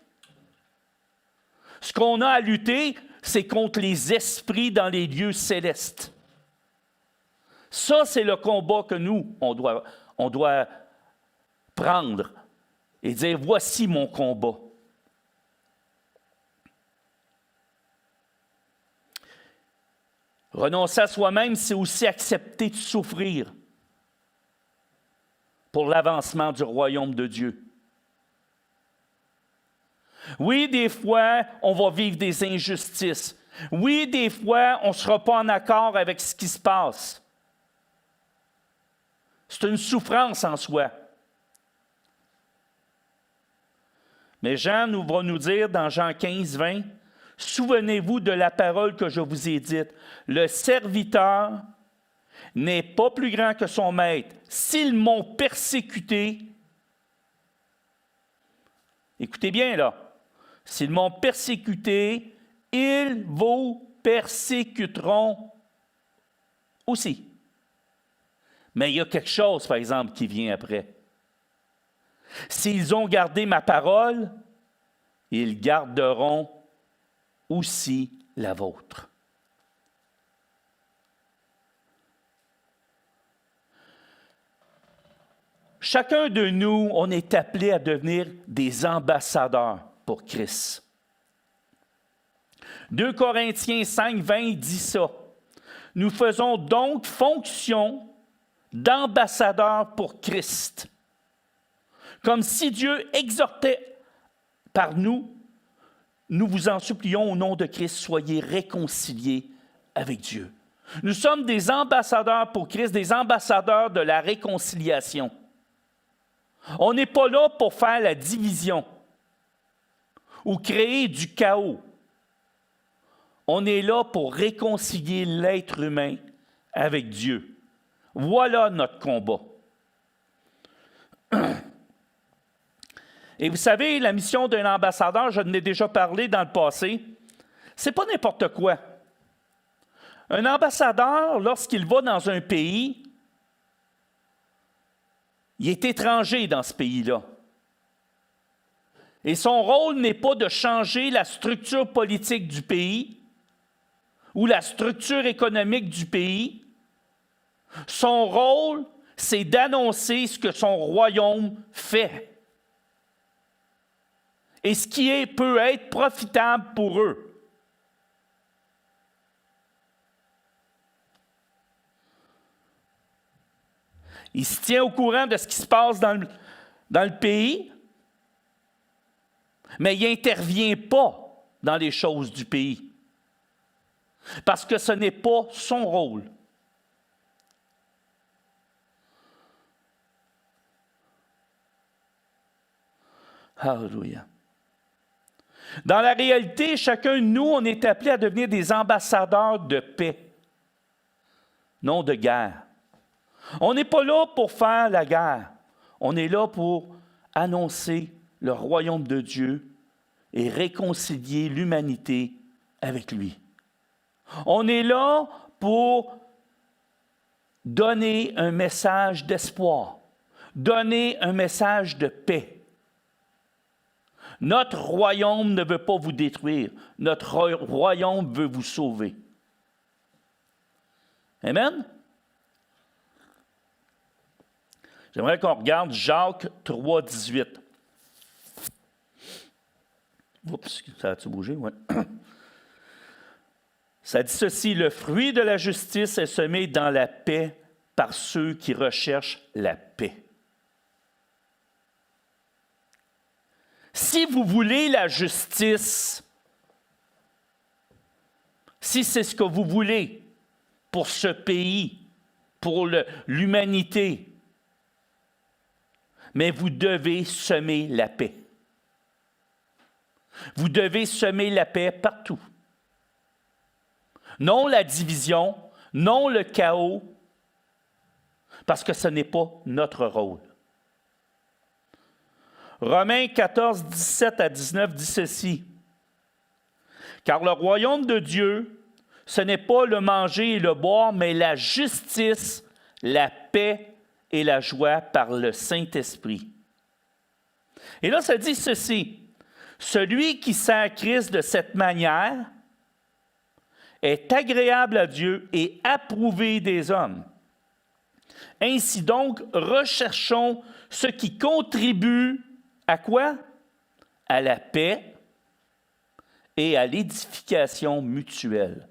D: Ce qu'on a à lutter, c'est contre les esprits dans les lieux célestes. Ça, c'est le combat que nous, on doit prendre et dire, voici mon combat. Renoncer à soi-même, c'est aussi accepter de souffrir pour l'avancement du royaume de Dieu. Oui, des fois, on va vivre des injustices. Oui, des fois, on ne sera pas en accord avec ce qui se passe. C'est une souffrance en soi. Mais Jean va nous dire dans Jean 15, 20, « Souvenez-vous de la parole que je vous ai dite. Le serviteur n'est pas plus grand que son maître. S'ils m'ont persécuté, écoutez bien là, s'ils m'ont persécuté, ils vous persécuteront aussi. » Mais il y a quelque chose, par exemple, qui vient après. S'ils ont gardé ma parole, ils garderont aussi la vôtre. Chacun de nous, on est appelé à devenir des ambassadeurs pour Christ. 2 Corinthiens 5, 20 dit ça. Nous faisons donc fonction d'ambassadeurs pour Christ. Comme si Dieu exhortait par nous, nous vous en supplions au nom de Christ, soyez réconciliés avec Dieu. Nous sommes des ambassadeurs pour Christ, des ambassadeurs de la réconciliation. On n'est pas là pour faire la division ou créer du chaos. On est là pour réconcilier l'être humain avec Dieu. Voilà notre combat. Et vous savez, la mission d'un ambassadeur, je en ai déjà parlé dans le passé, c'est pas n'importe quoi. Un ambassadeur, lorsqu'il va dans un pays, il est étranger dans ce pays-là. Et son rôle n'est pas de changer la structure politique du pays ou la structure économique du pays. Son rôle, c'est d'annoncer ce que son royaume fait. Et ce qui peut être profitable pour eux. Il se tient au courant de ce qui se passe dans le pays, mais il n'intervient pas dans les choses du pays. Parce que ce n'est pas son rôle. Alléluia. Dans la réalité, chacun de nous, on est appelé à devenir des ambassadeurs de paix, non de guerre. On n'est pas là pour faire la guerre. On est là pour annoncer le royaume de Dieu et réconcilier l'humanité avec lui. On est là pour donner un message d'espoir, donner un message de paix. Notre royaume ne veut pas vous détruire. Notre royaume veut vous sauver. Amen? J'aimerais qu'on regarde Jacques 3, 18. Oups, ça a-tu bougé? Oui. Ça dit ceci, « Le fruit de la justice est semé dans la paix par ceux qui recherchent la paix. » Si vous voulez la justice, si c'est ce que vous voulez pour ce pays, pour l'humanité, mais vous devez semer la paix. Vous devez semer la paix partout. Non la division, non le chaos, parce que ce n'est pas notre rôle. Romains 14, 17 à 19 dit ceci. « Car le royaume de Dieu, ce n'est pas le manger et le boire, mais la justice, la paix et la joie par le Saint-Esprit. Et là, ça dit ceci. Celui qui sert Christ de cette manière est agréable à Dieu et approuvé des hommes. Ainsi donc, recherchons ce qui contribue à quoi? À la paix et à l'édification mutuelle.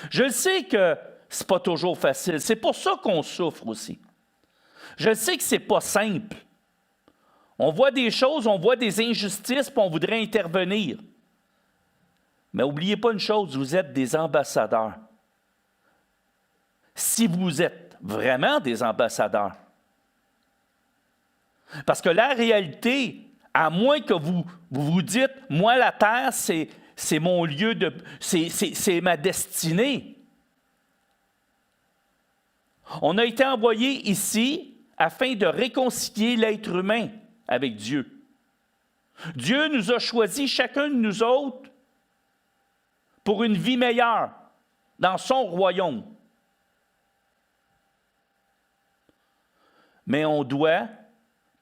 D: Je le sais que ce n'est pas toujours facile. C'est pour ça qu'on souffre aussi. Je sais que ce n'est pas simple. On voit des choses, on voit des injustices, puis on voudrait intervenir. Mais n'oubliez pas une chose, vous êtes des ambassadeurs. Si vous êtes vraiment des ambassadeurs. Parce que la réalité, à moins que vous dites, moi la terre, c'est mon lieu de... c'est ma destinée. On a été envoyé ici afin de réconcilier l'être humain avec Dieu. Dieu nous a choisis, chacun de nous autres, pour une vie meilleure dans son royaume. Mais on doit,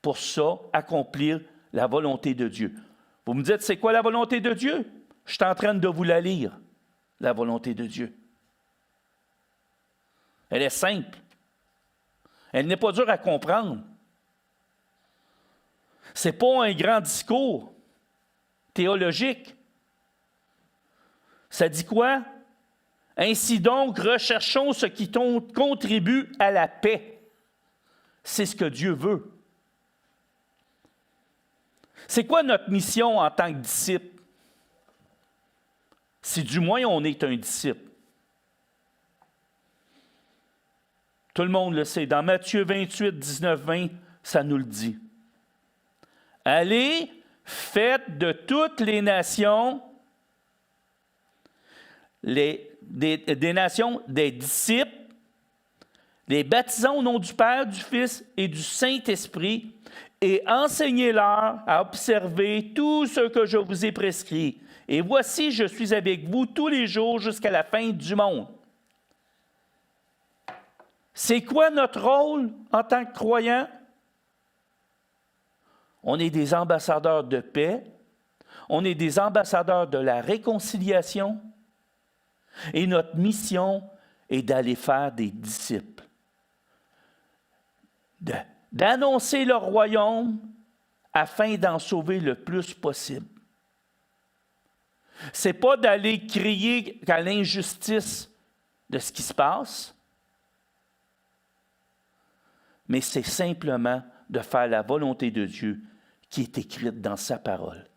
D: pour ça, accomplir la volonté de Dieu. Vous me dites, c'est quoi la volonté de Dieu? Je suis en train de vous la lire, la volonté de Dieu. Elle est simple. Elle n'est pas dure à comprendre. Ce n'est pas un grand discours théologique. Ça dit quoi? Ainsi donc, recherchons ce qui contribue à la paix. C'est ce que Dieu veut. C'est quoi notre mission en tant que disciple? Si du moins on est un disciple. Tout le monde le sait. Dans Matthieu 28, 19, 20, ça nous le dit. Allez, faites de toutes les nations, des nations, des disciples, les baptisant au nom du Père, du Fils et du Saint-Esprit, et enseignez-leur à observer tout ce que je vous ai prescrit. Et voici, je suis avec vous tous les jours jusqu'à la fin du monde. C'est quoi notre rôle en tant que croyants? On est des ambassadeurs de paix, on est des ambassadeurs de la réconciliation, et notre mission est d'aller faire des disciples, d'annoncer le royaume afin d'en sauver le plus possible. Ce n'est pas d'aller crier à l'injustice de ce qui se passe, mais c'est simplement de faire la volonté de Dieu qui est écrite dans sa parole.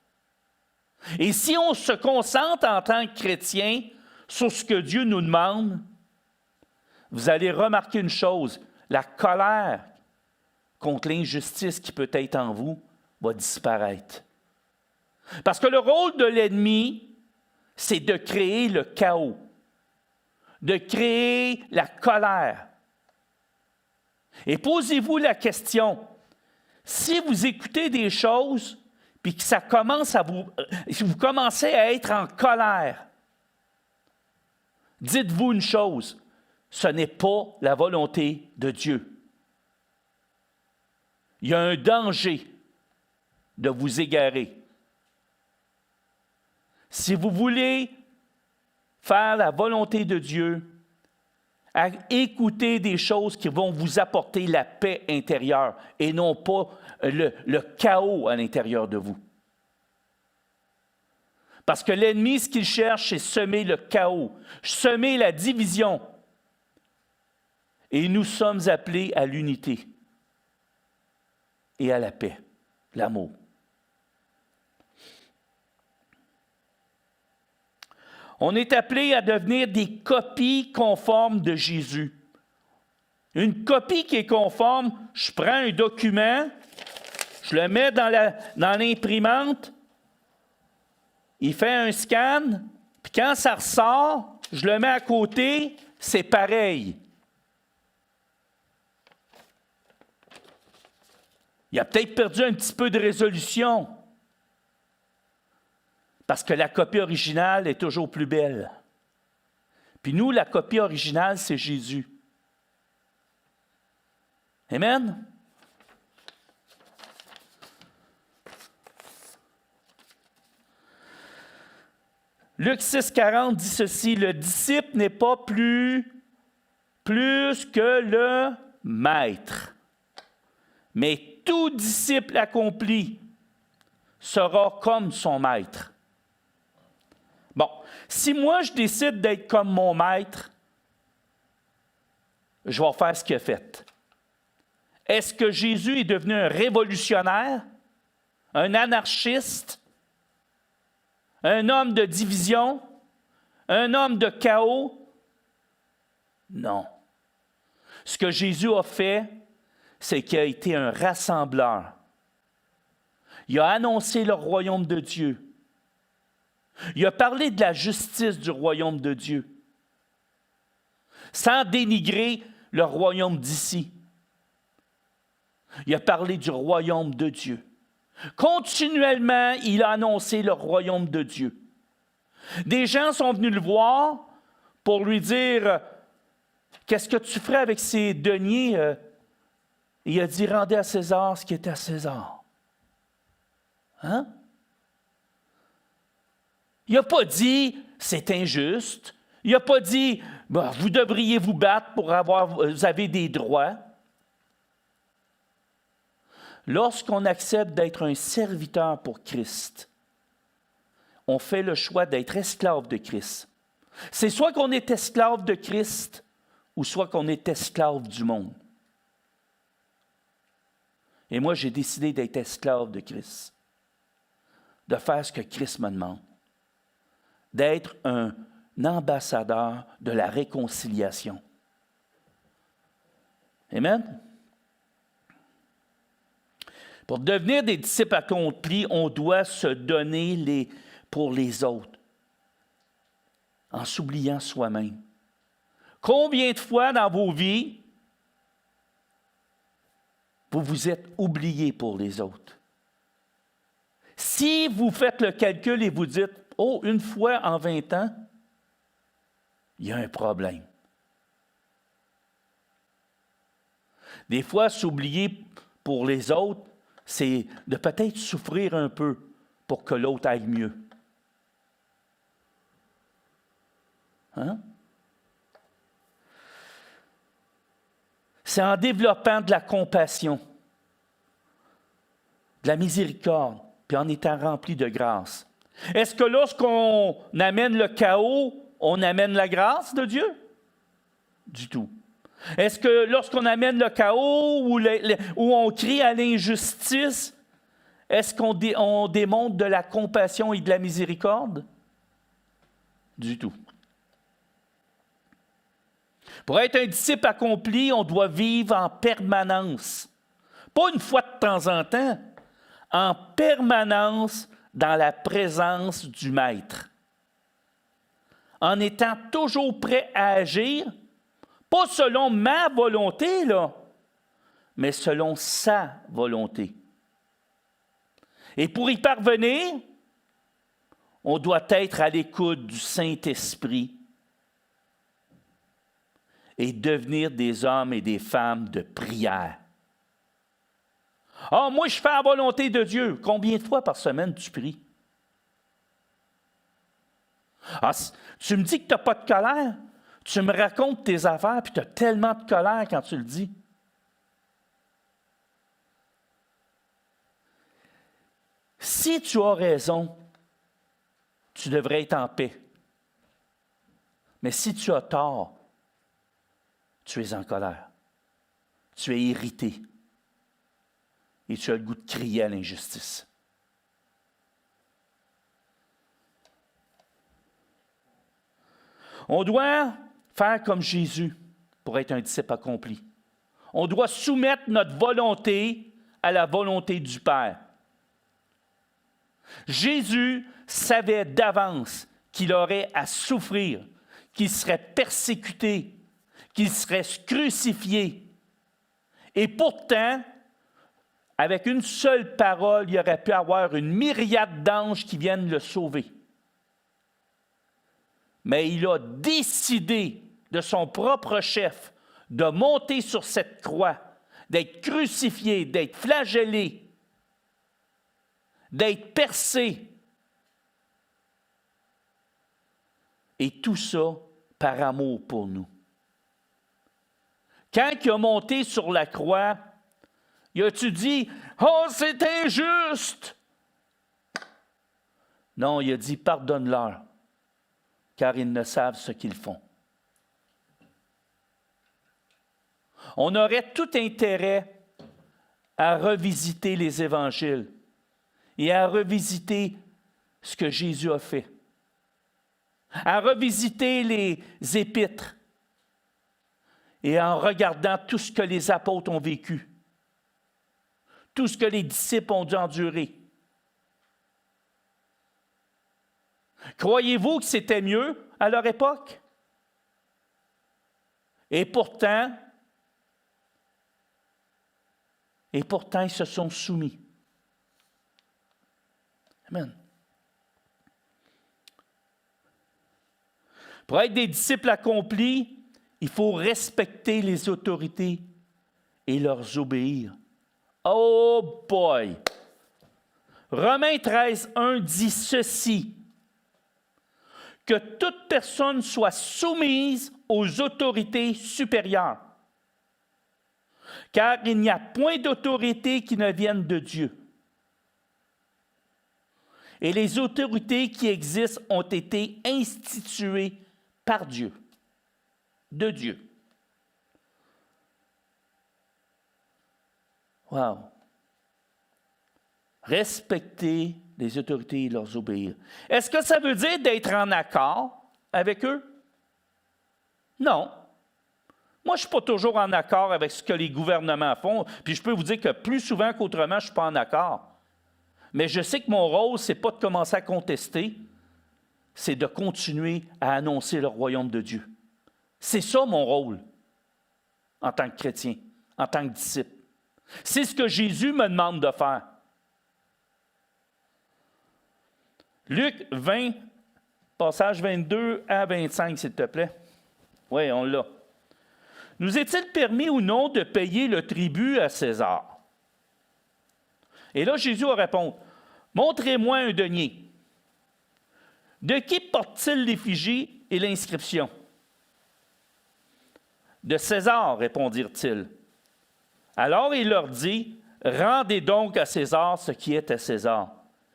D: Et si on se concentre en tant que chrétien sur ce que Dieu nous demande, vous allez remarquer une chose, la colère contre l'injustice qui peut être en vous va disparaître. Parce que le rôle de l'ennemi, c'est de créer le chaos, de créer la colère. Et posez-vous la question, si vous écoutez des choses, puis que ça commence à vous commencez à être en colère, dites-vous une chose, ce n'est pas la volonté de Dieu. Il y a un danger de vous égarer. Si vous voulez faire la volonté de Dieu, à écouter des choses qui vont vous apporter la paix intérieure et non pas le chaos à l'intérieur de vous. Parce que l'ennemi, ce qu'il cherche, c'est semer le chaos, semer la division. Et nous sommes appelés à l'unité et à la paix, l'amour. On est appelé à devenir des copies conformes de Jésus. Une copie qui est conforme, je prends un document, je le mets dans l'imprimante, il fait un scan, puis quand ça ressort, je le mets à côté, c'est pareil. Il a peut-être perdu un petit peu de résolution. Parce que la copie originale est toujours plus belle. Puis nous, la copie originale, c'est Jésus. Amen? Luc 6,40 dit ceci, « Le disciple n'est pas plus que le maître, mais tout disciple accompli sera comme son maître. » Bon, si moi je décide d'être comme mon maître, je vais faire ce qu'il a fait. Est-ce que Jésus est devenu un révolutionnaire, un anarchiste, un homme de division, un homme de chaos? Non. Ce que Jésus a fait, c'est qu'il a été un rassembleur. Il a annoncé le royaume de Dieu. Il a parlé de la justice du royaume de Dieu, sans dénigrer le royaume d'ici. Il a parlé du royaume de Dieu. Continuellement, il a annoncé le royaume de Dieu. Des gens sont venus le voir pour lui dire « Qu'est-ce que tu ferais avec ces deniers? » Il a dit « Rendez à César ce qui est à César. » Hein? Il n'a pas dit « C'est injuste. » Il n'a pas dit « Vous devriez vous battre pour vous avez des droits. » Lorsqu'on accepte d'être un serviteur pour Christ, on fait le choix d'être esclave de Christ. C'est soit qu'on est esclave de Christ ou soit qu'on est esclave du monde. Et moi, j'ai décidé d'être esclave de Christ, de faire ce que Christ me demande, d'être un ambassadeur de la réconciliation. Amen? Pour devenir des disciples accomplis, on doit se donner pour les autres, en s'oubliant soi-même. Combien de fois dans vos vies, vous vous êtes oubliés pour les autres? Si vous faites le calcul et vous dites, « Oh, une fois en 20 ans, il y a un problème. » Des fois, s'oublier pour les autres, c'est de peut-être souffrir un peu pour que l'autre aille mieux. Hein? C'est en développant de la compassion, de la miséricorde, puis en étant rempli de grâce. Est-ce que lorsqu'on amène le chaos, on amène la grâce de Dieu? Du tout. Est-ce que lorsqu'on amène le chaos ou on crie à l'injustice, est-ce qu'on démontre de la compassion et de la miséricorde? Du tout. Pour être un disciple accompli, on doit vivre en permanence. Pas une fois de temps en temps, en permanence dans la présence du Maître. En étant toujours prêt à agir, pas selon ma volonté, là, mais selon sa volonté. Et pour y parvenir, on doit être à l'écoute du Saint-Esprit et devenir des hommes et des femmes de prière. Ah, moi, je fais la volonté de Dieu. Combien de fois par semaine tu pries? Ah, tu me dis que tu n'as pas de colère? Tu me racontes tes affaires, puis tu as tellement de colère quand tu le dis. Si tu as raison, tu devrais être en paix. Mais si tu as tort, tu es en colère. Tu es irrité. Et tu as le goût de crier à l'injustice. On doit faire comme Jésus pour être un disciple accompli. On doit soumettre notre volonté à la volonté du Père. Jésus savait d'avance qu'il aurait à souffrir, qu'il serait persécuté, qu'il serait crucifié. Et pourtant, avec une seule parole, il aurait pu avoir une myriade d'anges qui viennent le sauver. Mais il a décidé de son propre chef de monter sur cette croix, d'être crucifié, d'être flagellé, d'être percé. Et tout ça par amour pour nous. Quand il a monté sur la croix, il a-tu dit « Oh, c'est injuste! » Non, il a dit « Pardonne-leur, car ils ne savent ce qu'ils font. » On aurait tout intérêt à revisiter les évangiles et à revisiter ce que Jésus a fait, à revisiter les épîtres et en regardant tout ce que les apôtres ont vécu, tout ce que les disciples ont dû endurer. Croyez-vous que c'était mieux à leur époque? Et pourtant, ils se sont soumis. Amen. Pour être des disciples accomplis, il faut respecter les autorités et leur obéir. Oh boy! Romains 13, 1 dit ceci: que toute personne soit soumise aux autorités supérieures, car il n'y a point d'autorité qui ne vienne de Dieu. Et les autorités qui existent ont été instituées par Dieu, de Dieu. Wow! Respecter les autorités et leur obéir. Est-ce que ça veut dire d'être en accord avec eux? Non. Moi, je ne suis pas toujours en accord avec ce que les gouvernements font, puis je peux vous dire que plus souvent qu'autrement, je ne suis pas en accord. Mais je sais que mon rôle, ce n'est pas de commencer à contester, c'est de continuer à annoncer le royaume de Dieu. C'est ça mon rôle en tant que chrétien, en tant que disciple. C'est ce que Jésus me demande de faire. Luc 20, passage 22 à 25, s'il te plaît. Oui, on l'a. Nous est-il permis ou non de payer le tribut à César? Et là, Jésus va répondre, « Montrez-moi un denier. De qui porte-t-il l'effigie et l'inscription? » De César, répondirent-ils. Alors il leur dit, « Rendez donc à César ce qui est à César,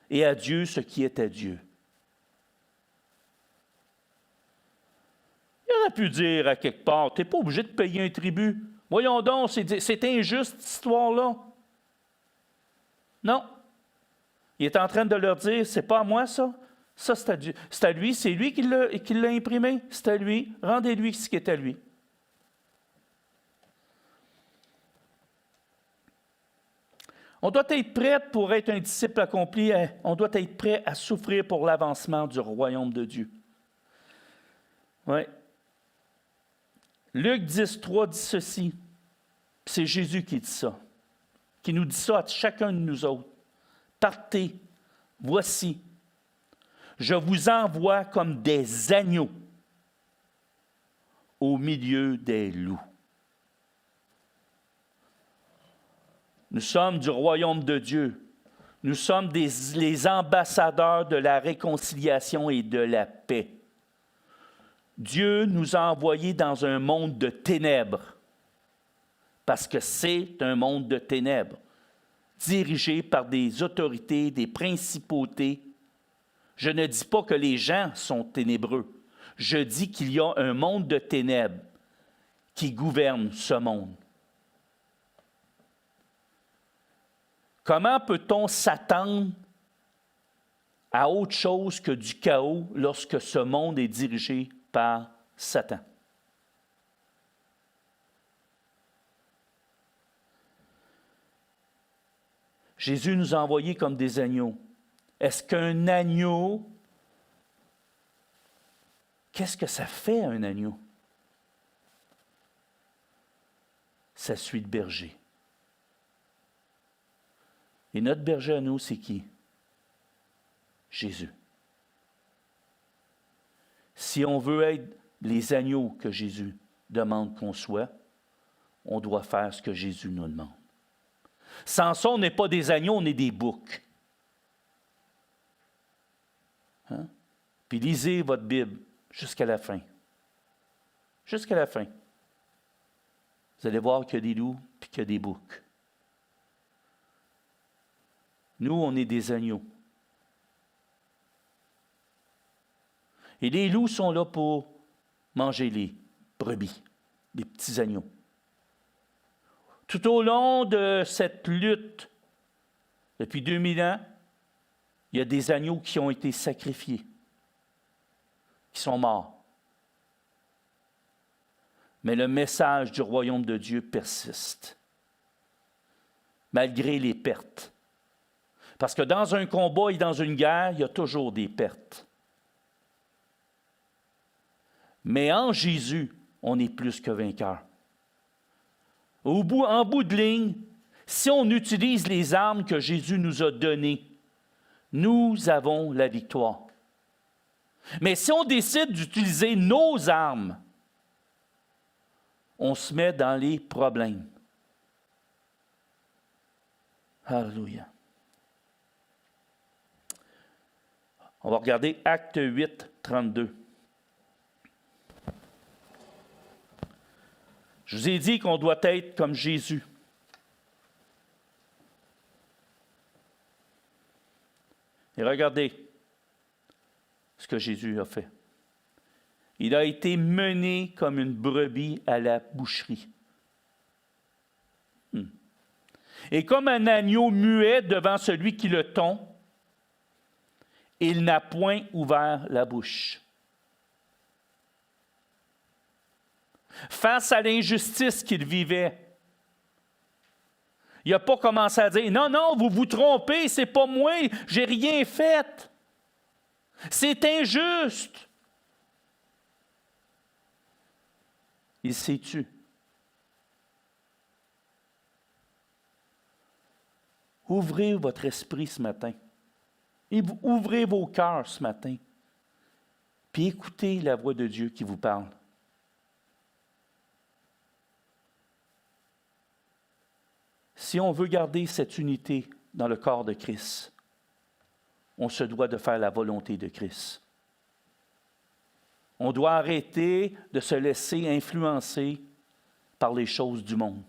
D: et à Dieu ce qui est à Dieu. » Il aurait pu dire à quelque part, « Tu n'es pas obligé de payer un tribut. Voyons donc, c'est injuste cette histoire-là. » Non. Il est en train de leur dire, « C'est pas à moi ça. Ça, c'est à Dieu. C'est à lui, c'est lui qui l'a imprimé. C'est à lui. Rendez-lui ce qui est à lui. » On doit être prêt pour être un disciple accompli. On doit être prêt à souffrir pour l'avancement du royaume de Dieu. Oui. Luc 10, 3 dit ceci. C'est Jésus qui dit ça. Qui nous dit ça à chacun de nous autres. Partez, voici. Je vous envoie comme des agneaux au milieu des loups. Nous sommes du royaume de Dieu. Nous sommes les ambassadeurs de la réconciliation et de la paix. Dieu nous a envoyés dans un monde de ténèbres, parce que c'est un monde de ténèbres, dirigé par des autorités, des principautés. Je ne dis pas que les gens sont ténébreux. Je dis qu'il y a un monde de ténèbres qui gouverne ce monde. Comment peut-on s'attendre à autre chose que du chaos lorsque ce monde est dirigé par Satan? Jésus nous a envoyés comme des agneaux. Est-ce qu'un agneau, qu'est-ce que ça fait un agneau? Ça suit le berger. Et notre berger à nous, c'est qui? Jésus. Si on veut être les agneaux que Jésus demande qu'on soit, on doit faire ce que Jésus nous demande. Sans ça, on n'est pas des agneaux, on est des boucs. Hein? Puis lisez votre Bible. jusqu'à la fin. Jusqu'à la fin. Vous allez voir qu'il y a des loups et qu'il y a des boucs. Nous, on est des agneaux. Et les loups sont là pour manger les brebis, les petits agneaux. Tout au long de cette lutte, depuis 2000 ans, il y a des agneaux qui ont été sacrifiés, qui sont morts. Mais le message du royaume de Dieu persiste, malgré les pertes. Parce que dans un combat et dans une guerre, il y a toujours des pertes. Mais en Jésus, on est plus que vainqueurs. En bout de ligne, si on utilise les armes que Jésus nous a données, nous avons la victoire. Mais si on décide d'utiliser nos armes, on se met dans les problèmes. Alléluia. On va regarder Acte 8, 32. Je vous ai dit qu'on doit être comme Jésus. Et regardez ce que Jésus a fait. Il a été mené comme une brebis à la boucherie. Et comme un agneau muet devant celui qui le tond, il n'a point ouvert la bouche. Face à l'injustice qu'il vivait, il n'a pas commencé à dire « Non, non, vous vous trompez, c'est pas moi, j'ai rien fait. C'est injuste. » Il s'est tu. Ouvrez votre esprit ce matin. Et ouvrez vos cœurs ce matin. Puis écoutez la voix de Dieu qui vous parle. Si on veut garder cette unité dans le corps de Christ, on se doit de faire la volonté de Christ. On doit arrêter de se laisser influencer par les choses du monde.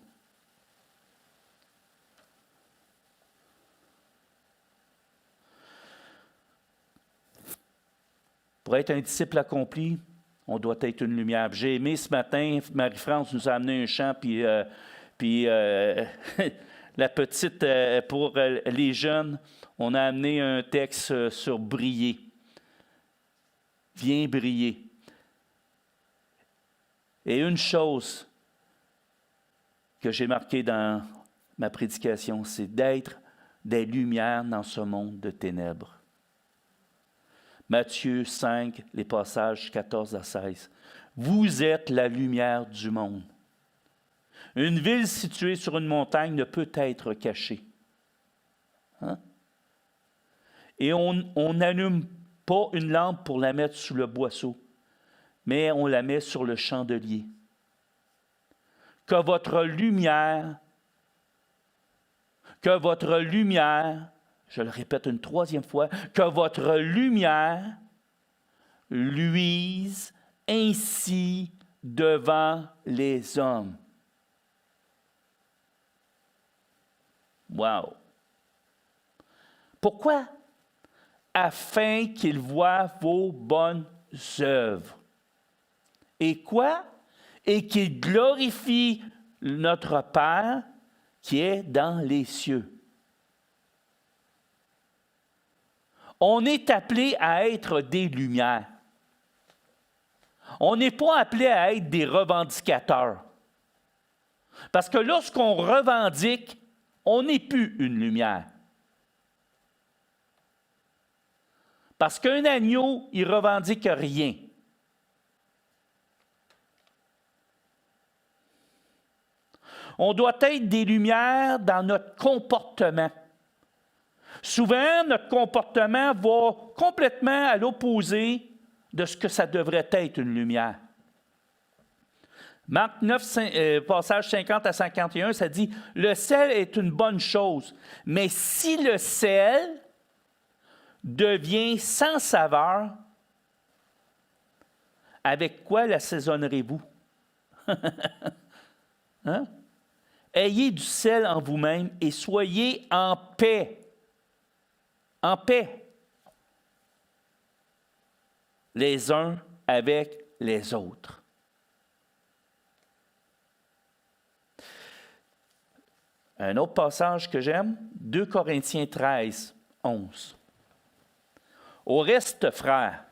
D: Pour être un disciple accompli, on doit être une lumière. J'ai aimé ce matin, Marie-France nous a amené un chant, puis la petite, pour les jeunes, on a amené un texte sur briller. Viens briller. Et une chose que j'ai marquée dans ma prédication, c'est d'être des lumières dans ce monde de ténèbres. Matthieu 5, les passages 14 à 16. Vous êtes la lumière du monde. Une ville située sur une montagne ne peut être cachée. Hein? Et on n'allume pas une lampe pour la mettre sous le boisseau, mais on la met sur le chandelier. Que votre lumière, je le répète une troisième fois, que votre lumière luise ainsi devant les hommes. Wow! Pourquoi? Afin qu'ils voient vos bonnes œuvres. Et quoi? Et qu'ils glorifient notre Père qui est dans les cieux. On est appelé à être des lumières. On n'est pas appelé à être des revendicateurs. Parce que lorsqu'on revendique, on n'est plus une lumière. Parce qu'un agneau, il ne revendique rien. On doit être des lumières dans notre comportement. Souvent, notre comportement va complètement à l'opposé de ce que ça devrait être une lumière. Marc 9, passage 50 à 51, ça dit « Le sel est une bonne chose, mais si le sel devient sans saveur, avec quoi l'assaisonnerez-vous? Hein? Ayez du sel en vous-même et soyez en paix. En paix. Les uns avec les autres. Un autre passage que j'aime, 2 Corinthiens 13, 11. Au reste, frères,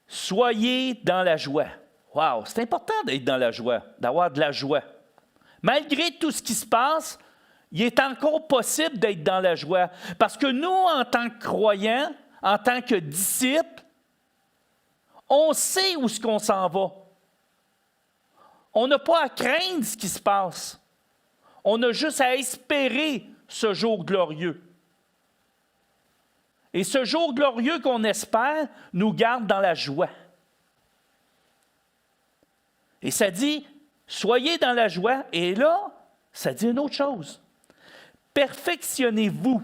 D: soyez dans la joie. Wow, c'est important d'être dans la joie, d'avoir de la joie. Malgré tout ce qui se passe, il est encore possible d'être dans la joie. Parce que nous, en tant que croyants, en tant que disciples, on sait où est-ce qu'on s'en va. On n'a pas à craindre ce qui se passe. On a juste à espérer ce jour glorieux. Et ce jour glorieux qu'on espère nous garde dans la joie. Et ça dit, soyez dans la joie. Et là, ça dit une autre chose. Perfectionnez-vous.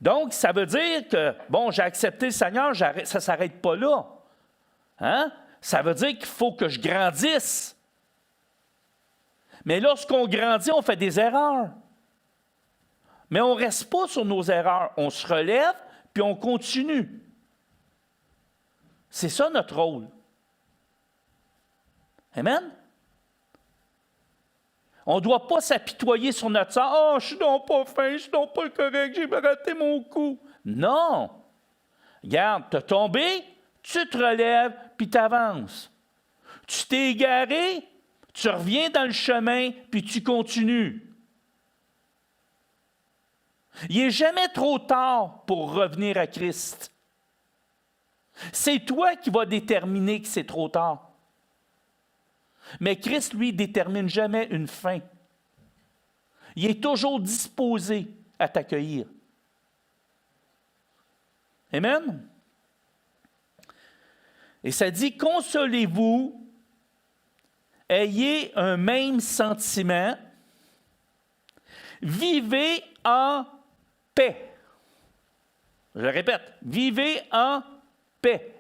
D: Donc, ça veut dire que, bon, j'ai accepté le Seigneur, ça ne s'arrête pas là. Hein? Ça veut dire qu'il faut que je grandisse. Mais lorsqu'on grandit, on fait des erreurs. Mais on ne reste pas sur nos erreurs. On se relève, puis on continue. C'est ça notre rôle. Amen? On ne doit pas s'apitoyer sur notre sort. « Oh, je suis donc pas fin, je suis donc pas correct, j'ai raté mon coup. » Non! Regarde, tu as tombé, tu te relèves, puis tu avances. Tu t'es égaré, tu reviens dans le chemin, puis tu continues. Il n'est jamais trop tard pour revenir à Christ. C'est toi qui vas déterminer que c'est trop tard. Mais Christ, lui, détermine jamais une fin. Il est toujours disposé à t'accueillir. Amen? Et ça dit, consolez-vous, ayez un même sentiment, vivez en paix. Je le répète, vivez en paix.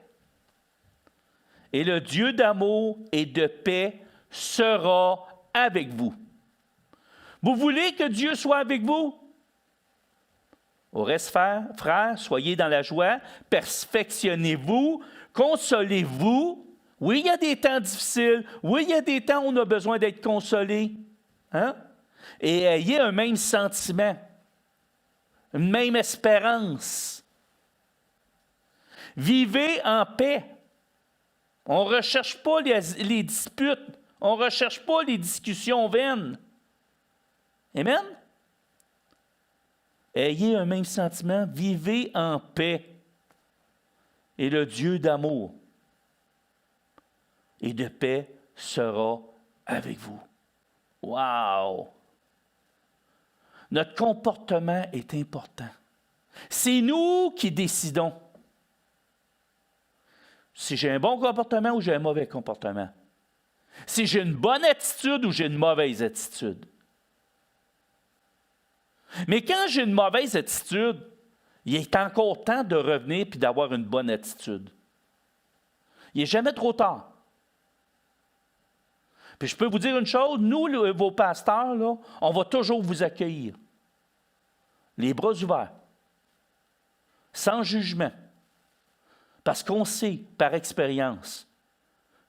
D: Et le Dieu d'amour et de paix sera avec vous. Vous voulez que Dieu soit avec vous? Au reste, frères, soyez dans la joie, perfectionnez-vous, consolez-vous. Oui, il y a des temps difficiles. Oui, il y a des temps où on a besoin d'être consolé. Hein? Et ayez un même sentiment, une même espérance. Vivez en paix. On ne recherche pas les disputes. On ne recherche pas les discussions vaines. Amen? Ayez un même sentiment. Vivez en paix. Et le Dieu d'amour et de paix sera avec vous. Wow! Notre comportement est important. C'est nous qui décidons si j'ai un bon comportement ou j'ai un mauvais comportement. Si j'ai une bonne attitude ou j'ai une mauvaise attitude. Mais quand j'ai une mauvaise attitude, il est encore temps de revenir et d'avoir une bonne attitude. Il n'est jamais trop tard. Puis je peux vous dire une chose, nous, vos pasteurs, là, on va toujours vous accueillir. Les bras ouverts. Sans jugement. Parce qu'on sait, par expérience,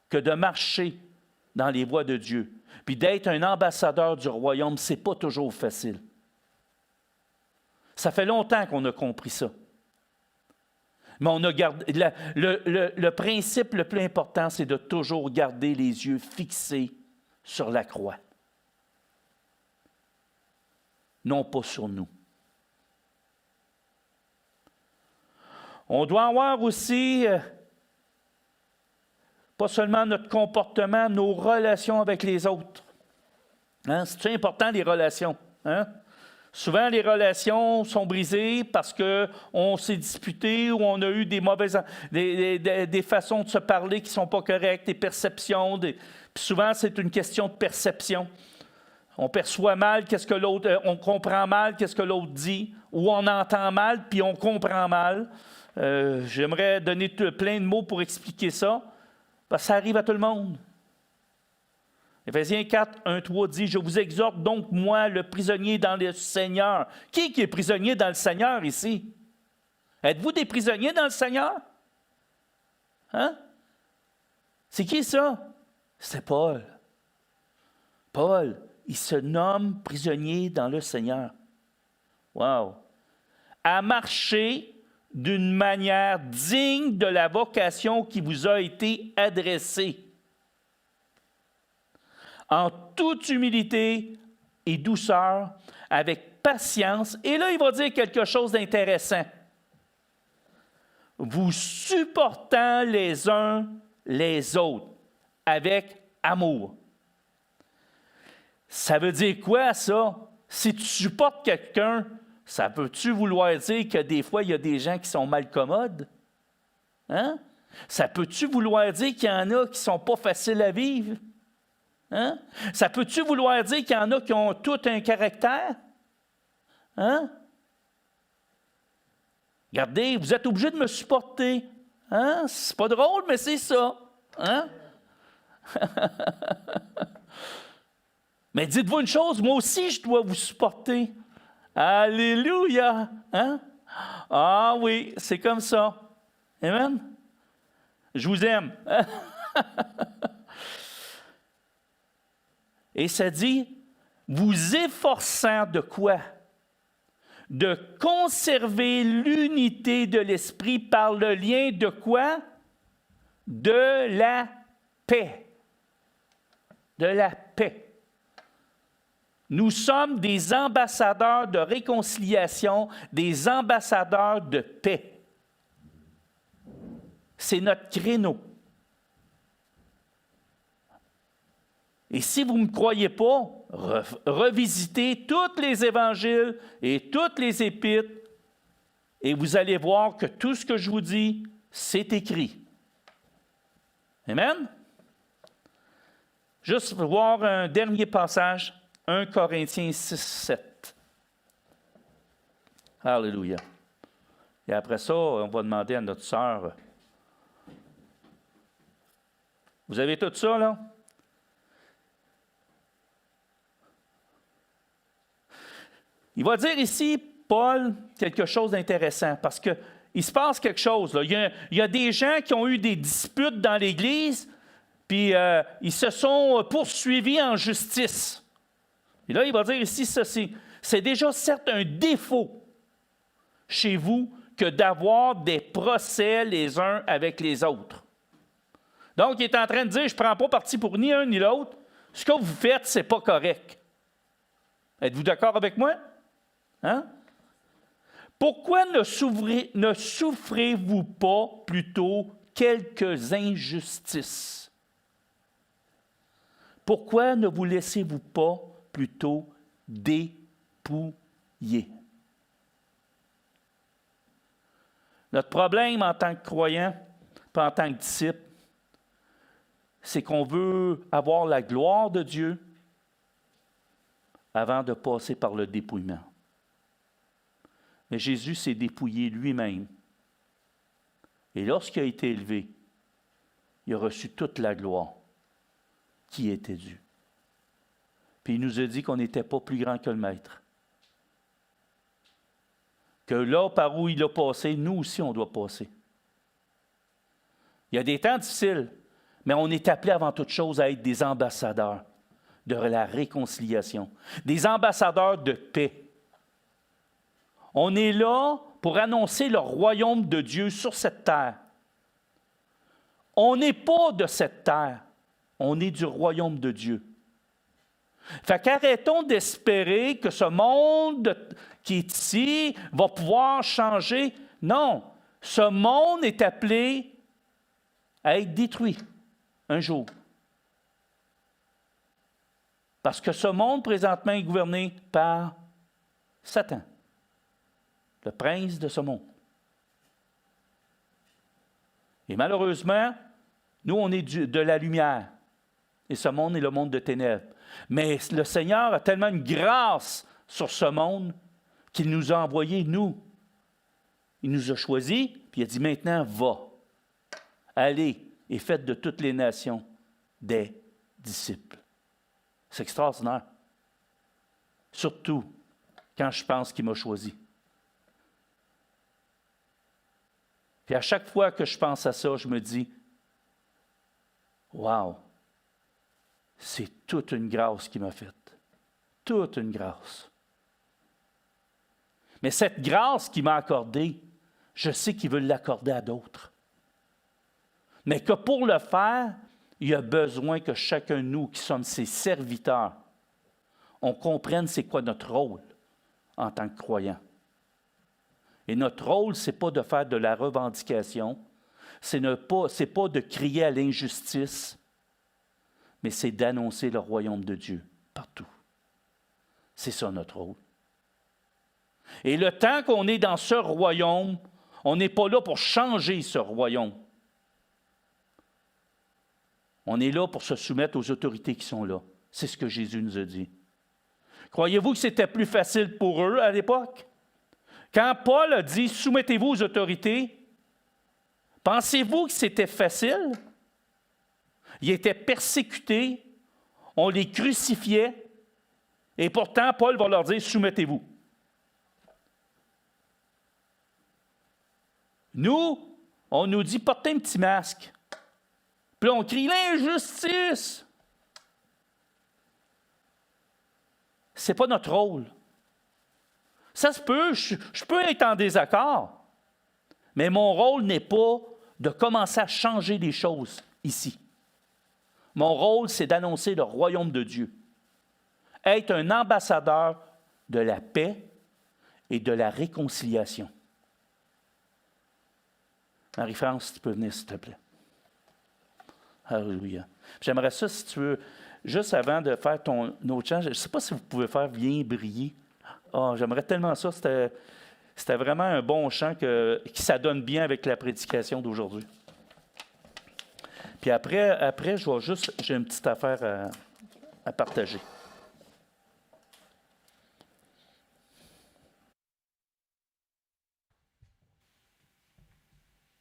D: que de marcher dans les voies de Dieu, puis d'être un ambassadeur du royaume, ce n'est pas toujours facile. Ça fait longtemps qu'on a compris ça. Mais on a gardé, le principe le plus important, c'est de toujours garder les yeux fixés sur la croix. Non pas sur nous. On doit avoir aussi, pas seulement notre comportement, nos relations avec les autres. Hein? C'est important, les relations. Hein? Souvent, les relations sont brisées parce qu'on s'est disputé ou on a eu des mauvaises des façons de se parler qui ne sont pas correctes, des perceptions. Puis souvent, c'est une question de perception. On perçoit mal qu'est-ce que l'autre, on comprend mal qu'est-ce que l'autre dit, ou on entend mal puis on comprend mal. J'aimerais donner plein de mots pour expliquer ça, parce que ça arrive à tout le monde. Éphésiens 4, 1, 3 dit « Je vous exhorte donc, moi, le prisonnier dans le Seigneur. » Qui est prisonnier dans le Seigneur ici? Êtes-vous des prisonniers dans le Seigneur? Hein? C'est qui ça? C'est Paul. Paul, il se nomme prisonnier dans le Seigneur. Wow! À marcher d'une manière digne de la vocation qui vous a été adressée, en toute humilité et douceur, avec patience. Et là, il va dire quelque chose d'intéressant. Vous supportant les uns les autres avec amour. Ça veut dire quoi, ça? Si tu supportes quelqu'un, ça peut-tu vouloir dire que des fois, il y a des gens qui sont malcommodes? Hein? Ça peut-tu vouloir dire qu'il y en a qui ne sont pas faciles à vivre? Hein? Ça peut-tu vouloir dire qu'il y en a qui ont tout un caractère? Hein? Regardez, vous êtes obligés de me supporter. Hein? C'est pas drôle, mais c'est ça. Hein? Mais dites-vous une chose, moi aussi, je dois vous supporter. Alléluia! Hein? Ah oui, c'est comme ça. Amen? Je vous aime. Et ça dit, vous efforçant de quoi? De conserver l'unité de l'esprit par le lien de quoi? De la paix. De la paix. Nous sommes des ambassadeurs de réconciliation, des ambassadeurs de paix. C'est notre créneau. Et si vous ne me croyez pas, revisitez tous les évangiles et toutes les épîtres et vous allez voir que tout ce que je vous dis, c'est écrit. Amen? Juste voir un dernier passage, 1 Corinthiens 6, 7. Alléluia. Et après ça, on va demander à notre sœur. Vous avez tout ça, là? Il va dire ici, Paul, quelque chose d'intéressant, parce qu'il se passe quelque chose. Là. Il y a des gens qui ont eu des disputes dans l'Église, puis ils se sont poursuivis en justice. Et là, il va dire ici ceci, c'est déjà certes un défaut chez vous que d'avoir des procès les uns avec les autres. Donc, il est en train de dire, je ne prends pas parti pour ni un ni l'autre. Ce que vous faites, ce n'est pas correct. Êtes-vous d'accord avec moi? Hein? Pourquoi ne souffrez-vous pas plutôt quelques injustices? Pourquoi ne vous laissez-vous pas plutôt dépouiller? Notre problème en tant que croyant, pas en tant que disciple, c'est qu'on veut avoir la gloire de Dieu avant de passer par le dépouillement. Mais Jésus s'est dépouillé lui-même. Et lorsqu'il a été élevé, il a reçu toute la gloire qui était due. Puis il nous a dit qu'on n'était pas plus grand que le Maître. Que là, par où il a passé, nous aussi, on doit passer. Il y a des temps difficiles, mais on est appelé avant toute chose à être des ambassadeurs de la réconciliation, des ambassadeurs de paix. On est là pour annoncer le royaume de Dieu sur cette terre. On n'est pas de cette terre, on est du royaume de Dieu. Fait qu'arrêtons d'espérer que ce monde qui est ici va pouvoir changer. Non, ce monde est appelé à être détruit un jour. Parce que ce monde présentement est gouverné par Satan, le prince de ce monde. Et malheureusement, nous, on est de la lumière. Et ce monde est le monde de ténèbres. Mais le Seigneur a tellement une grâce sur ce monde qu'il nous a envoyé, nous, Il nous a choisis, puis il a dit, maintenant, va. Allez et faites de toutes les nations des disciples. C'est extraordinaire. Surtout quand je pense qu'il m'a choisi. Puis à chaque fois que je pense à ça, je me dis, wow, c'est toute une grâce qu'il m'a faite. Toute une grâce. Mais cette grâce qu'il m'a accordée, je sais qu'il veut l'accorder à d'autres. Mais que pour le faire, il a besoin que chacun de nous, qui sommes ses serviteurs, on comprenne c'est quoi notre rôle en tant que croyant. Et notre rôle, ce n'est pas de faire de la revendication, ce n'est pas de crier à l'injustice, mais c'est d'annoncer le royaume de Dieu partout. C'est ça notre rôle. Et le temps qu'on est dans ce royaume, on n'est pas là pour changer ce royaume. On est là pour se soumettre aux autorités qui sont là. C'est ce que Jésus nous a dit. Croyez-vous que c'était plus facile pour eux à l'époque? Quand Paul a dit « Soumettez-vous aux autorités », pensez-vous que c'était facile? Ils étaient persécutés, on les crucifiait, et pourtant Paul va leur dire « Soumettez-vous ». Nous, on nous dit « Portez un petit masque ». Puis là, on crie « L'injustice ». Ce n'est pas notre rôle. Ça se peut, je peux être en désaccord, mais mon rôle n'est pas de commencer à changer les choses ici. Mon rôle, c'est d'annoncer le royaume de Dieu. Être un ambassadeur de la paix et de la réconciliation. Marie-France, si tu peux venir, s'il te plaît. Alléluia. J'aimerais ça, si tu veux, juste avant de faire ton autre chant, je ne sais pas si vous pouvez faire « Viens briller ». Oh, j'aimerais tellement ça. C'était vraiment un bon chant qui s'adonne bien avec la prédication d'aujourd'hui. Puis après j'ai une petite affaire à partager.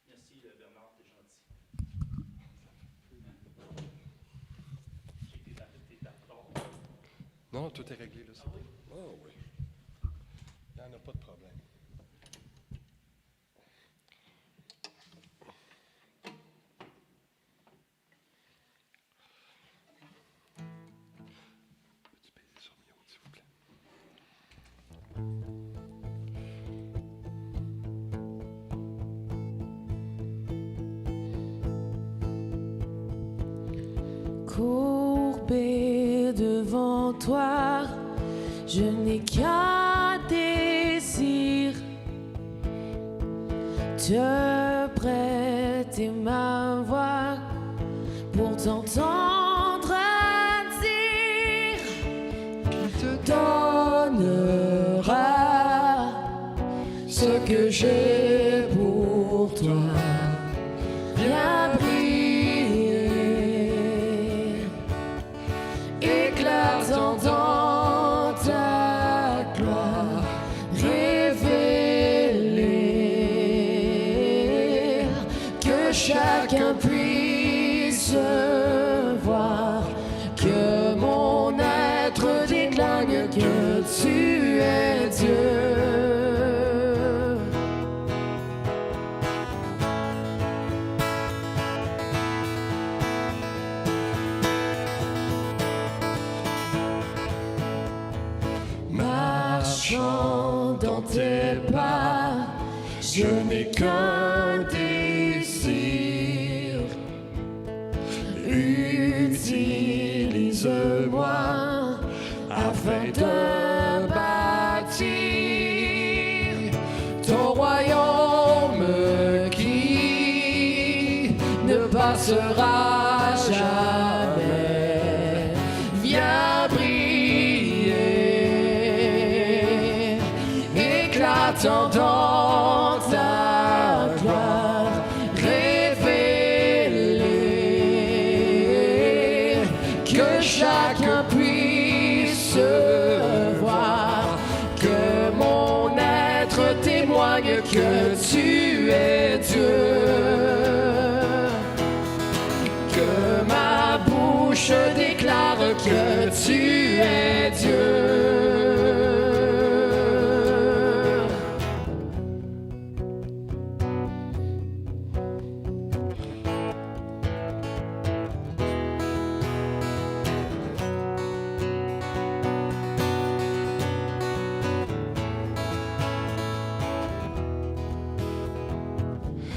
D: Merci Bernard, t'es gentil.
C: Non, tout est réglé, là. Oh oui. Il n'y en a pas de problème. Peux-tu peser sur mute, s'il vous plaît?
A: Courbé devant toi, je n'ai qu'un désir, te prêter ma voix pour t'entendre dire, il te donnera ce que j'ai pour toi. Viens briller, éclatant dans ta gloire, révéler, que chacun puisse voir, que mon être déclare que tu es Dieu. Marchant dans tes pas, je n'ai qu'un désir. Utilise-moi afin de bâtir ton royaume qui ne passera jamais. Viens briller, éclatant dans ta gloire, révéler, que chacun puisse voir, que mon être témoigne
E: témoigne que tu es Dieu. Que ma bouche déclare que tu es Dieu.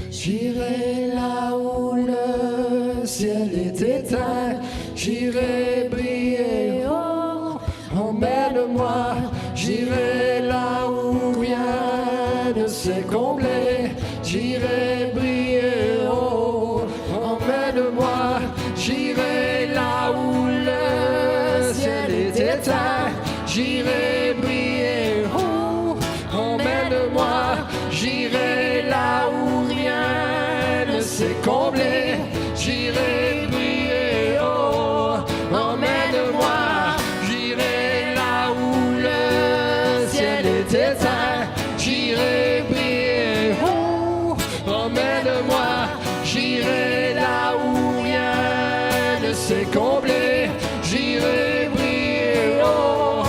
E: J'irai là où le ciel est éteint, j'irai briller, oh, emmène-moi. J'irai là où rien ne s'est comblé, j'irai briller, oh, emmène-moi. J'irai là où le ciel est éteint, j'irai briller, oh, emmène-moi. J'irai là où c'est comblé, j'irai briller, oh, emmène-moi. J'irai là où le ciel est éteint, j'irai briller, oh, emmène-moi. J'irai là où rien ne s'est comblé, j'irai briller, oh,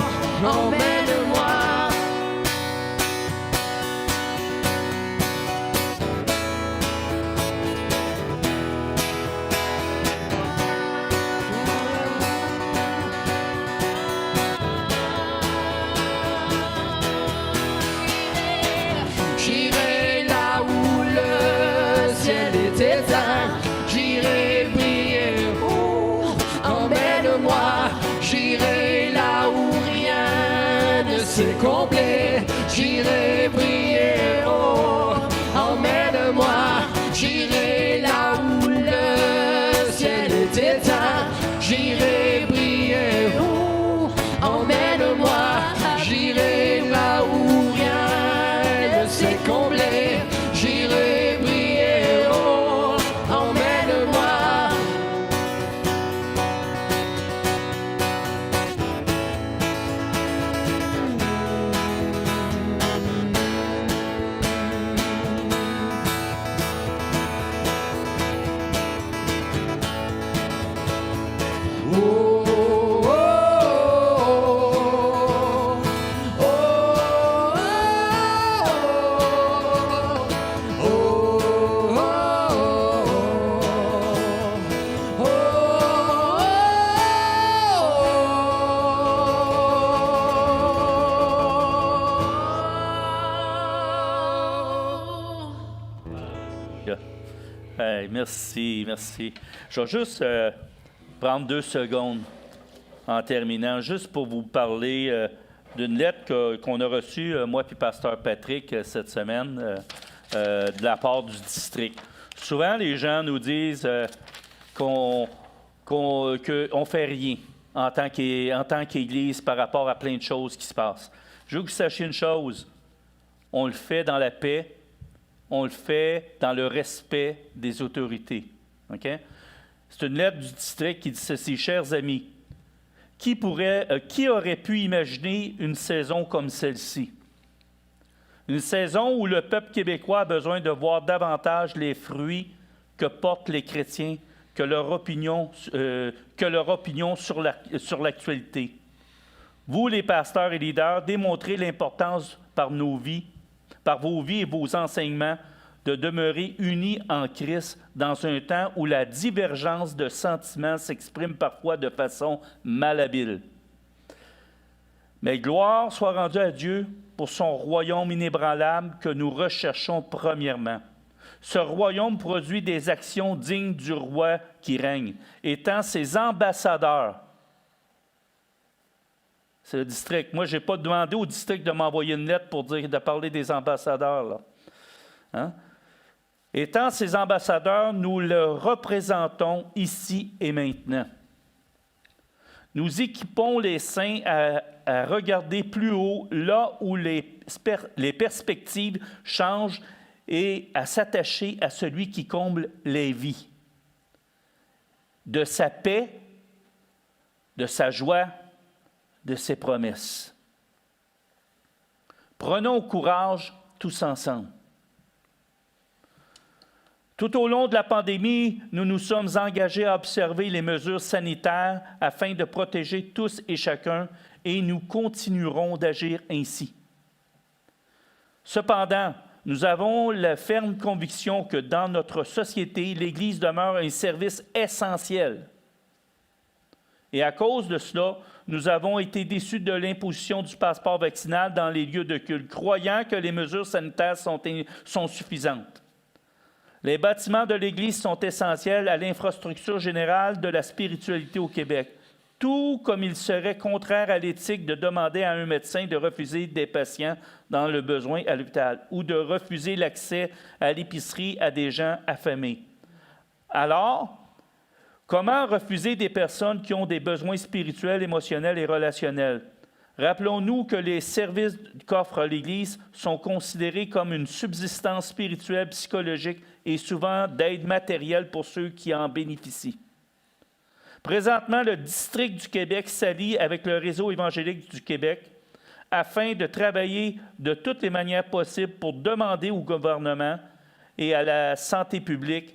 E: emmène-moi. J'irai briller, oh, emmène-moi. J'irai là où rien ne s'est comblé, j'irai briller, oh, emmène-moi. J'irai là où le ciel est éteint, j'irai briller, oh, emmène-moi. J'irai là où rien ne s'est comblé, j'irai briller, oh, emmène-moi. Oh, oh, oh,
D: Hey, merci, merci. Je vais juste prendre 2 secondes en terminant, juste pour vous parler d'une lettre qu'on a reçue, moi et Pasteur Patrick, cette semaine, de la part du district. Souvent, les gens nous disent qu'on ne fait rien en tant qu'Église par rapport à plein de choses qui se passent. Je veux que vous sachiez une chose, on le fait dans la paix, on le fait dans le respect des autorités. Okay? C'est une lettre du district qui dit ceci: chers amis, qui aurait pu imaginer une saison comme celle-ci? Une saison où le peuple québécois a besoin de voir davantage les fruits que portent les chrétiens que leur opinion sur l'actualité. Vous, les pasteurs et leaders, démontrez l'importance par vos vies et vos enseignements de demeurer unis en Christ dans un temps où la divergence de sentiments s'exprime parfois de façon malhabile. Mais gloire soit rendue à Dieu pour son royaume inébranlable que nous recherchons premièrement. Ce royaume produit des actions dignes du roi qui règne, étant ses ambassadeurs. C'est le district. Moi, je n'ai pas demandé au district de m'envoyer une lettre pour dire de parler des ambassadeurs. Là. Hein? Étant ses ambassadeurs, nous le représentons ici et maintenant. Nous équipons les saints à regarder plus haut, là où les perspectives changent, et à s'attacher à celui qui comble les vies. De sa paix, de sa joie, de ses promesses. Prenons courage tous ensemble. Tout au long de la pandémie, nous nous sommes engagés à observer les mesures sanitaires afin de protéger tous et chacun, et nous continuerons d'agir ainsi. Cependant, nous avons la ferme conviction que dans notre société, l'Église demeure un service essentiel. Et à cause de cela, nous avons été déçus de l'imposition du passeport vaccinal dans les lieux de culte, croyant que les mesures sanitaires sont suffisantes. Les bâtiments de l'Église sont essentiels à l'infrastructure générale de la spiritualité au Québec, tout comme il serait contraire à l'éthique de demander à un médecin de refuser des patients dans le besoin à l'hôpital ou de refuser l'accès à l'épicerie à des gens affamés. Alors, comment refuser des personnes qui ont des besoins spirituels, émotionnels et relationnels? Rappelons-nous que les services qu'offre l'Église sont considérés comme une subsistance spirituelle, psychologique et souvent d'aide matérielle pour ceux qui en bénéficient. Présentement, le district du Québec s'allie avec le réseau évangélique du Québec afin de travailler de toutes les manières possibles pour demander au gouvernement et à la santé publique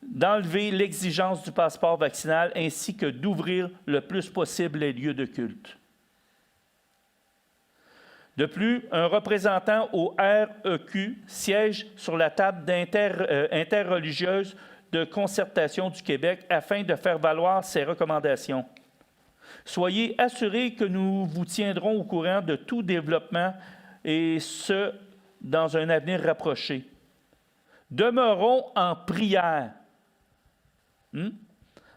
D: d'enlever l'exigence du passeport vaccinal ainsi que d'ouvrir le plus possible les lieux de culte. De plus, un représentant au REQ siège sur la table interreligieuse de concertation du Québec afin de faire valoir ses recommandations. Soyez assurés que nous vous tiendrons au courant de tout développement et ce, dans un avenir rapproché. Demeurons en prière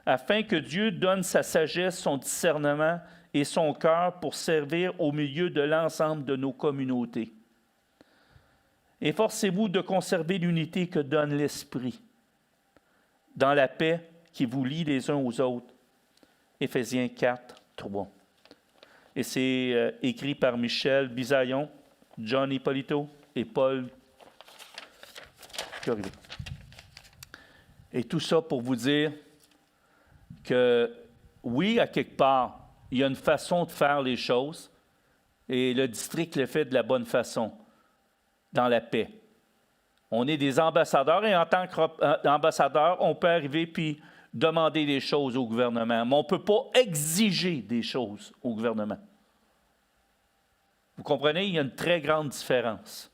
D: afin que Dieu donne sa sagesse, son discernement et son cœur pour servir au milieu de l'ensemble de nos communautés. Efforcez-vous de conserver l'unité que donne l'Esprit dans la paix qui vous lie les uns aux autres. Éphésiens 4, 3. Et c'est écrit par Michel Bisaillon, John Hippolito et Paul Corriveau. Et tout ça pour vous dire que, oui, à quelque part, il y a une façon de faire les choses et le district le fait de la bonne façon, dans la paix. On est des ambassadeurs et en tant qu'ambassadeurs, on peut arriver puis demander des choses au gouvernement, mais on ne peut pas exiger des choses au gouvernement. Vous comprenez? Il y a une très grande différence.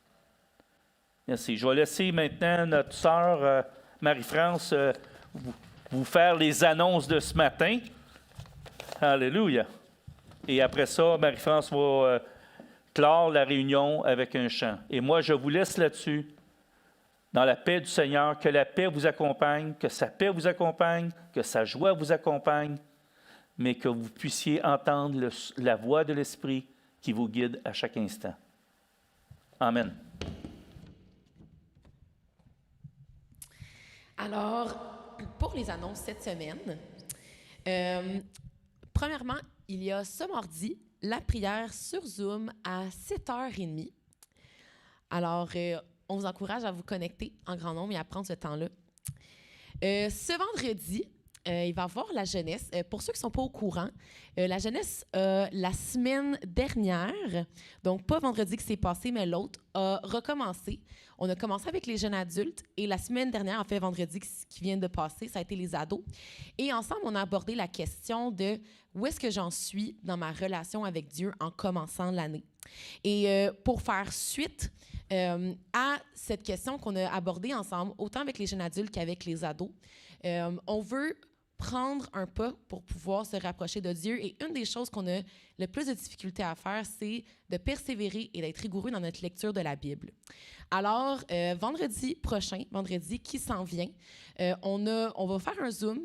D: Merci. Je vais laisser maintenant notre sœur Marie-France vous faire les annonces de ce matin. Alléluia. Et après ça, Marie-France va clore la réunion avec un chant. Et moi, je vous laisse là-dessus, dans la paix du Seigneur, que la paix vous accompagne, que sa paix vous accompagne, que sa joie vous accompagne, mais que vous puissiez entendre la voix de l'Esprit qui vous guide à chaque instant. Amen.
A: Alors, pour les annonces cette semaine, premièrement, il y a ce mardi la prière sur Zoom à 7h30. Alors, on vous encourage à vous connecter en grand nombre et à prendre ce temps-là. Ce vendredi, il va y avoir la jeunesse. Pour ceux qui ne sont pas au courant, la jeunesse, la semaine dernière, donc pas vendredi qui s'est passé, mais l'autre, a recommencé. On a commencé avec les jeunes adultes et la semaine dernière, en fait, vendredi qui vient de passer, ça a été les ados. Et ensemble, on a abordé la question de où est-ce que j'en suis dans ma relation avec Dieu en commençant l'année. Et pour faire suite à cette question qu'on a abordée ensemble, autant avec les jeunes adultes qu'avec les ados, on veut prendre un pas pour pouvoir se rapprocher de Dieu. Et une des choses qu'on a le plus de difficulté à faire, c'est de persévérer et d'être rigoureux dans notre lecture de la Bible. Alors, vendredi prochain, vendredi qui s'en vient, on va faire un Zoom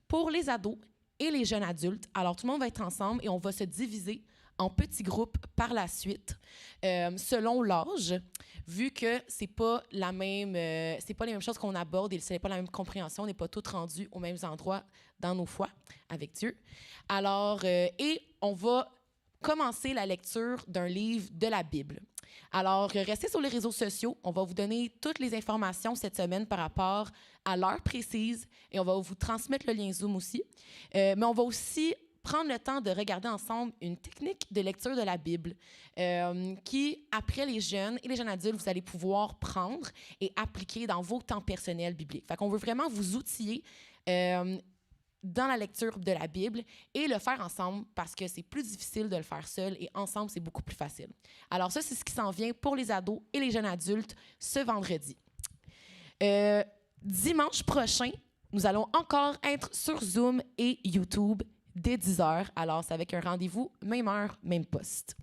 A: pour les ados et les jeunes adultes. Alors, tout le monde va être ensemble et on va se diviser en petits groupes par la suite, selon l'âge, vu que c'est pas les mêmes choses qu'on aborde et ce n'est pas la même compréhension, on n'est pas tous rendus aux mêmes endroits dans nos foi avec Dieu. Alors, et on va commencer la lecture d'un livre de la Bible. Alors, restez sur les réseaux sociaux. On va vous donner toutes les informations cette semaine par rapport à l'heure précise et on va vous transmettre le lien Zoom aussi. Mais on va aussi prendre le temps de regarder ensemble une technique de lecture de la Bible qui, après les jeunes et les jeunes adultes, vous allez pouvoir prendre et appliquer dans vos temps personnels bibliques. Fait qu'on veut vraiment vous outiller dans la lecture de la Bible et le faire ensemble parce que c'est plus difficile de le faire seul et ensemble, c'est beaucoup plus facile. Alors ça, c'est ce qui s'en vient pour les ados et les jeunes adultes ce vendredi. Dimanche prochain, nous allons encore être sur Zoom et YouTube dès 10h. Alors, c'est avec un rendez-vous, même heure, même poste.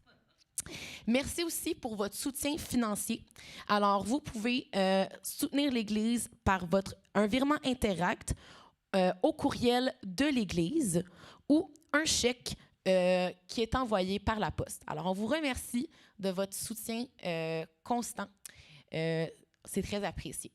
A: Merci aussi pour votre soutien financier. Alors, vous pouvez soutenir l'Église par un virement Interact au courriel de l'Église ou un chèque qui est envoyé par la poste. Alors, on vous remercie de votre soutien constant. C'est très apprécié.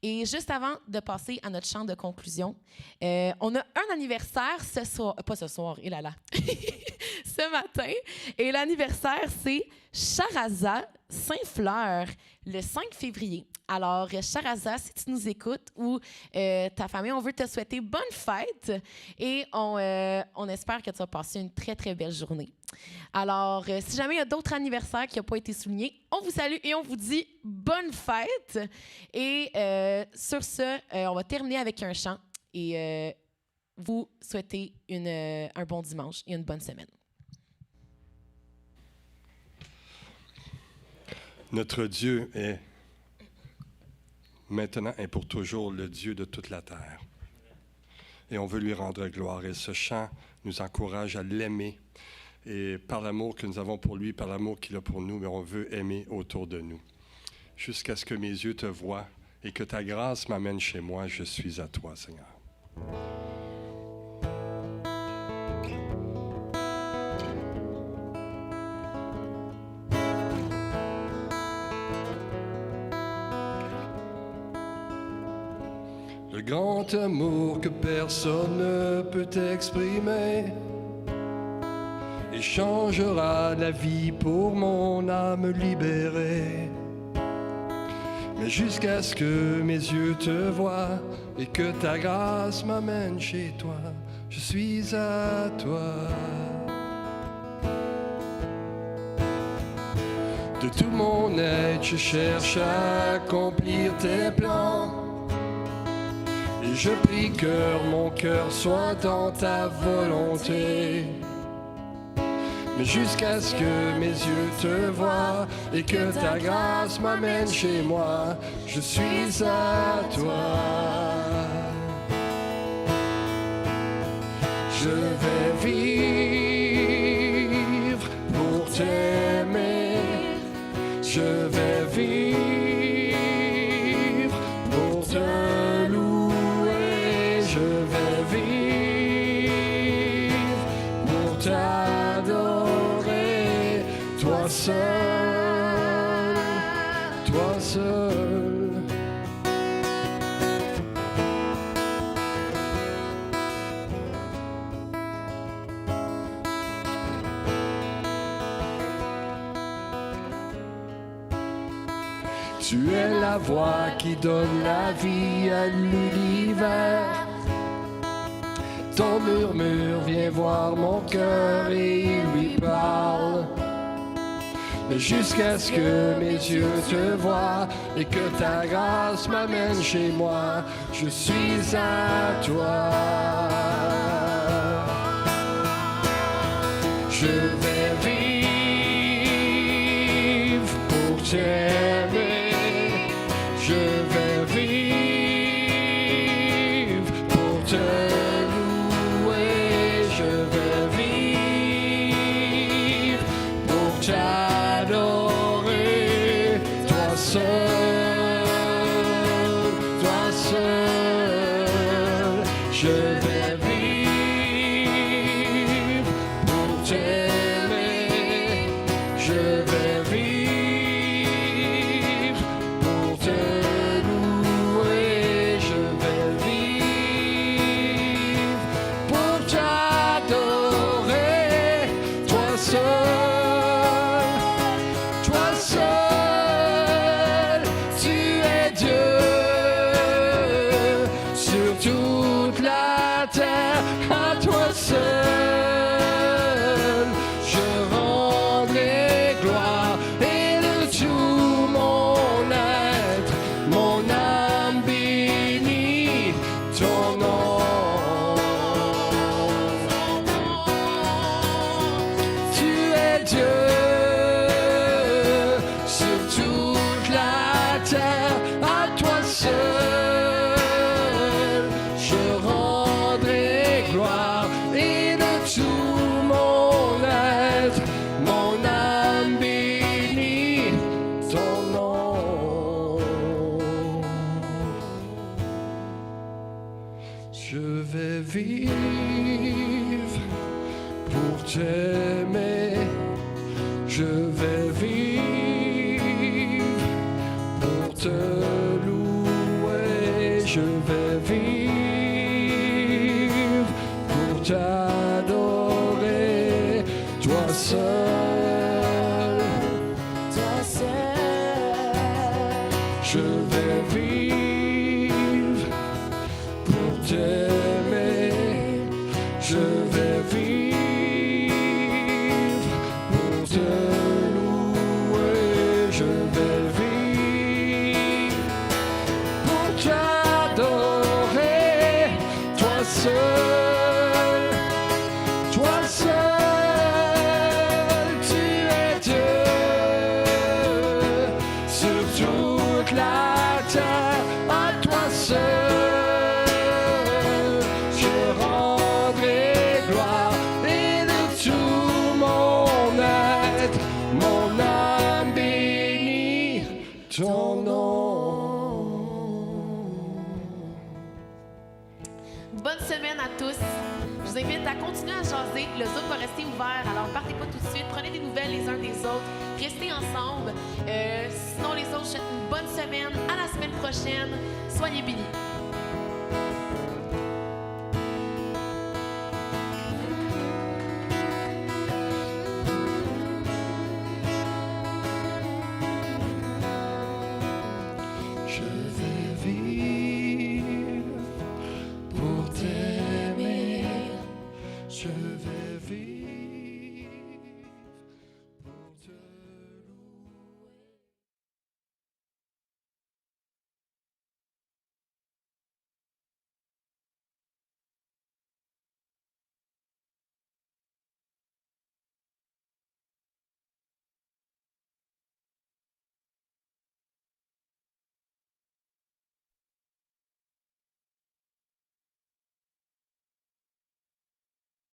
A: Et juste avant de passer à notre chant de conclusion, on a un anniversaire ce soir, pas ce soir, et là là, ce matin. Et l'anniversaire, c'est Charaza Saint-Fleur, le 5 février. Alors, Charaza, si tu nous écoutes ou ta famille, on veut te souhaiter bonne fête et on espère que tu vas passer une très, très belle journée. Alors, si jamais il y a d'autres anniversaires qui n'ont pas été soulignés, on vous salue et on vous dit bonne fête. Et sur ce, on va terminer avec un chant et vous souhaiter un bon dimanche et une bonne semaine.
C: Notre Dieu est maintenant et pour toujours le Dieu de toute la terre. Et on veut lui rendre gloire. Et ce chant nous encourage à l'aimer. Et par l'amour que nous avons pour lui, par l'amour qu'il a pour nous, mais on veut aimer autour de nous. Jusqu'à ce que mes yeux te voient et que ta grâce m'amène chez moi, je suis à toi, Seigneur. Le grand amour que personne ne peut exprimer échangera la vie pour mon âme libérée. Mais jusqu'à ce que mes yeux te voient et que ta grâce m'amène chez toi, je suis à toi. De tout mon être, je cherche à accomplir tes plans. Et je prie que mon cœur soit dans ta volonté. Mais jusqu'à ce que mes yeux te voient et que ta grâce m'amène chez moi, je suis à toi. Je vais vivre pour t'aimer. Je vais vivre pour te louer. Je vais vivre pour t'adorer. Toi seul, toi seul. Tu es la voix qui donne la vie à l'univers. Ton murmure vient voir mon cœur et il lui parle. Mais jusqu'à ce que mes yeux te voient et que ta grâce m'amène chez moi, je suis à toi. Je vais vivre pour t'aimer. Je vais vivre pour te louer. Je vais vivre pour t'adorer. Toi seul, toi seul. Je vais vivre pour t'aimer. Je vais vivre pour te louer. Je vais vivre pour t'adorer. Toi seul, toi seul, tu es Dieu sur toute la terre.
E: vivre pour t'aimer. Je vais vivre pour te louer. Je vais vivre pour t'adorer. Toi seul, toi seul. Je vais vivre pour t'aimer. Je vais vivre pour te louer. Je vais vivre pour t'adorer. Toi seul, toi seul, tu es Dieu sur toute la terre. À toi seul, je rendrai gloire et de tout mon être, mon âme bénit ton nom.
A: Bonne semaine à tous. Je vous invite à continuer à jaser. Le Zoom va rester ouvert, alors partez pas tout de suite. Prenez des nouvelles les uns des autres. Restez ensemble. Sinon, les autres, je vous souhaite une bonne semaine. À la semaine prochaine. Soyez bénis.